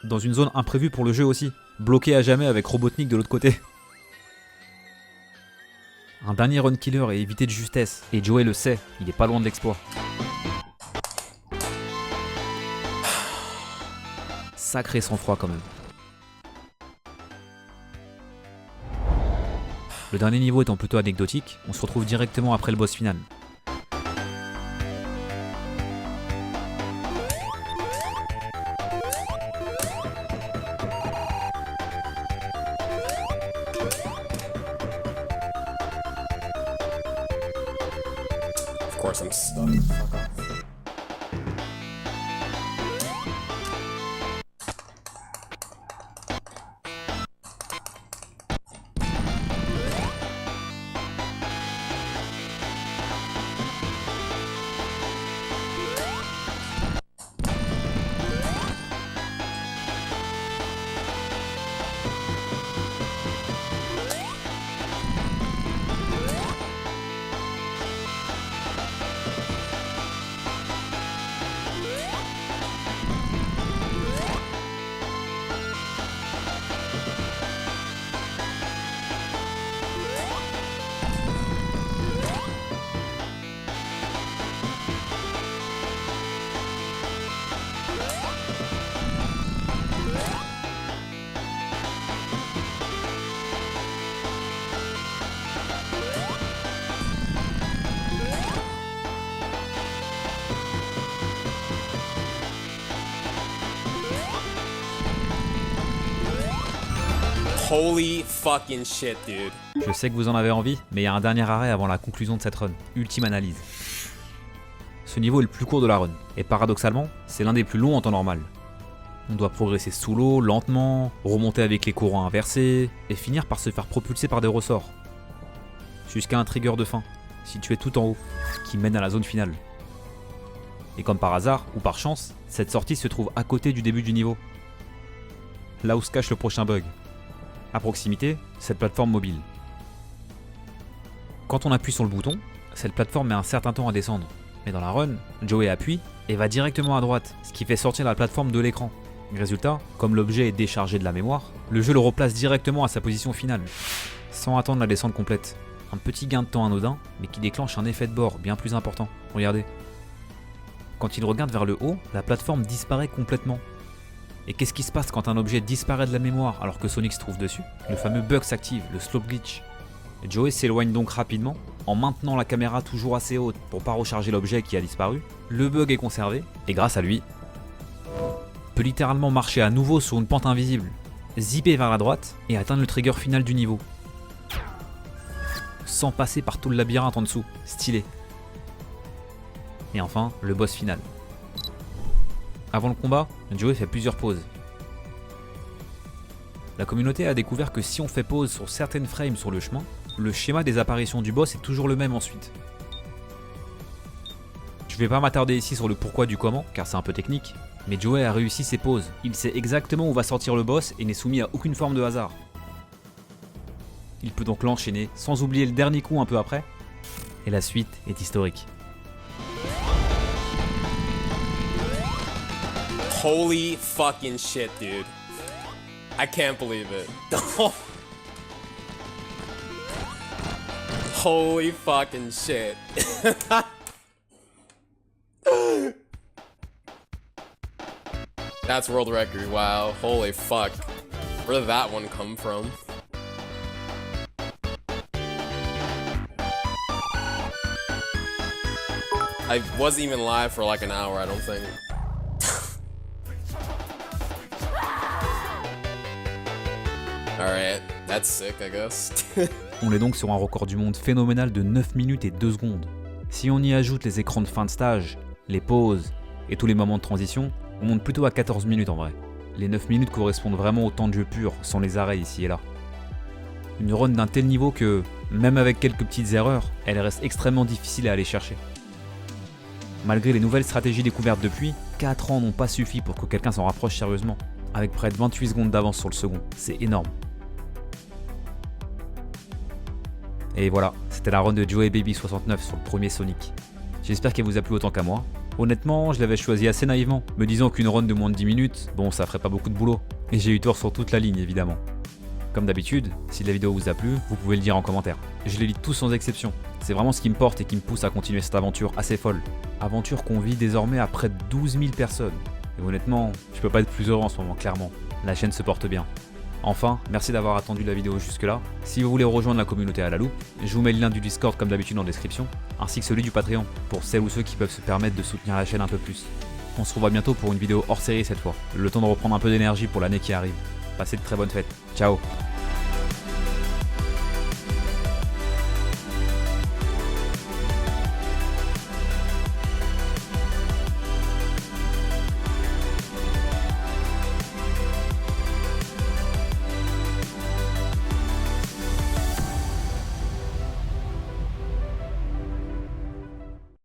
[SPEAKER 1] Dans une zone imprévue pour le jeu aussi, bloqué à jamais avec Robotnik de l'autre côté. Un dernier run killer est évité de justesse, et Joey le sait, il est pas loin de l'exploit. Sacré sang-froid quand même. Le dernier niveau étant plutôt anecdotique, on se retrouve directement après le boss final.
[SPEAKER 2] Of course I'm stuck. Fuck off. Holy fucking shit, dude.
[SPEAKER 1] Je sais que vous en avez envie, mais il y a un dernier arrêt avant la conclusion de cette run. Ultime analyse. Ce niveau est le plus court de la run, et paradoxalement, c'est l'un des plus longs en temps normal. On doit progresser sous l'eau, lentement, remonter avec les courants inversés, et finir par se faire propulser par des ressorts. Jusqu'à un trigger de fin, situé tout en haut, qui mène à la zone finale. Et comme par hasard, ou par chance, cette sortie se trouve à côté du début du niveau. Là où se cache le prochain bug. À proximité, cette plateforme mobile. Quand on appuie sur le bouton, cette plateforme met un certain temps à descendre. Mais dans la run, Joey appuie et va directement à droite, ce qui fait sortir la plateforme de l'écran. Résultat, comme l'objet est déchargé de la mémoire, le jeu le replace directement à sa position finale, sans attendre la descente complète. Un petit gain de temps anodin, mais qui déclenche un effet de bord bien plus important. Regardez. Quand il regarde vers le haut, la plateforme disparaît complètement. Et qu'est-ce qui se passe quand un objet disparaît de la mémoire alors que Sonic se trouve dessus? Le fameux bug s'active, le slope glitch. Joey s'éloigne donc rapidement, en maintenant la caméra toujours assez haute pour pas recharger l'objet qui a disparu. Le bug est conservé, et grâce à lui, peut littéralement marcher à nouveau sur une pente invisible, zipper vers la droite et atteindre le trigger final du niveau. Sans passer par tout le labyrinthe en dessous, stylé. Et enfin, le boss final. Avant le combat, Joey fait plusieurs pauses. La communauté a découvert que si on fait pause sur certaines frames sur le chemin, le schéma des apparitions du boss est toujours le même ensuite. Je vais pas m'attarder ici sur le pourquoi du comment, car c'est un peu technique, mais Joey a réussi ses pauses. Il sait exactement où va sortir le boss et n'est soumis à aucune forme de hasard. Il peut donc l'enchaîner, sans oublier le dernier coup un peu après, et la suite est historique.
[SPEAKER 2] Holy fucking shit, dude. I can't believe it. Holy fucking shit. That's world record, wow. Holy fuck. Where did that one come from? I wasn't even live for like an hour, I don't think. Alright, that's sick, I guess.
[SPEAKER 1] On est donc sur un record du monde phénoménal de 9 minutes et 2 secondes. Si on y ajoute les écrans de fin de stage, les pauses et tous les moments de transition, on monte plutôt à 14 minutes en vrai. Les 9 minutes correspondent vraiment au temps de jeu pur, sans les arrêts ici et là. Une run d'un tel niveau que, même avec quelques petites erreurs, elle reste extrêmement difficile à aller chercher. Malgré les nouvelles stratégies découvertes depuis, 4 ans n'ont pas suffi pour que quelqu'un s'en rapproche sérieusement, avec près de 28 secondes d'avance sur le second, c'est énorme. Et voilà, c'était la run de Joey Baby 69 sur le premier Sonic. J'espère qu'elle vous a plu autant qu'à moi. Honnêtement, je l'avais choisi assez naïvement, me disant qu'une run de moins de 10 minutes, bon ça ferait pas beaucoup de boulot. Et j'ai eu tort sur toute la ligne évidemment. Comme d'habitude, si la vidéo vous a plu, vous pouvez le dire en commentaire. Je les lis tous sans exception. C'est vraiment ce qui me porte et qui me pousse à continuer cette aventure assez folle. Aventure qu'on vit désormais à près de 12 000 personnes. Et honnêtement, je peux pas être plus heureux en ce moment, clairement. La chaîne se porte bien. Enfin, merci d'avoir attendu la vidéo jusque là. Si vous voulez rejoindre la communauté à la loupe, je vous mets le lien du Discord comme d'habitude en description, ainsi que celui du Patreon, pour celles ou ceux qui peuvent se permettre de soutenir la chaîne un peu plus. On se revoit bientôt pour une vidéo hors série cette fois, le temps de reprendre un peu d'énergie pour l'année qui arrive. Passez de très bonnes fêtes. Ciao.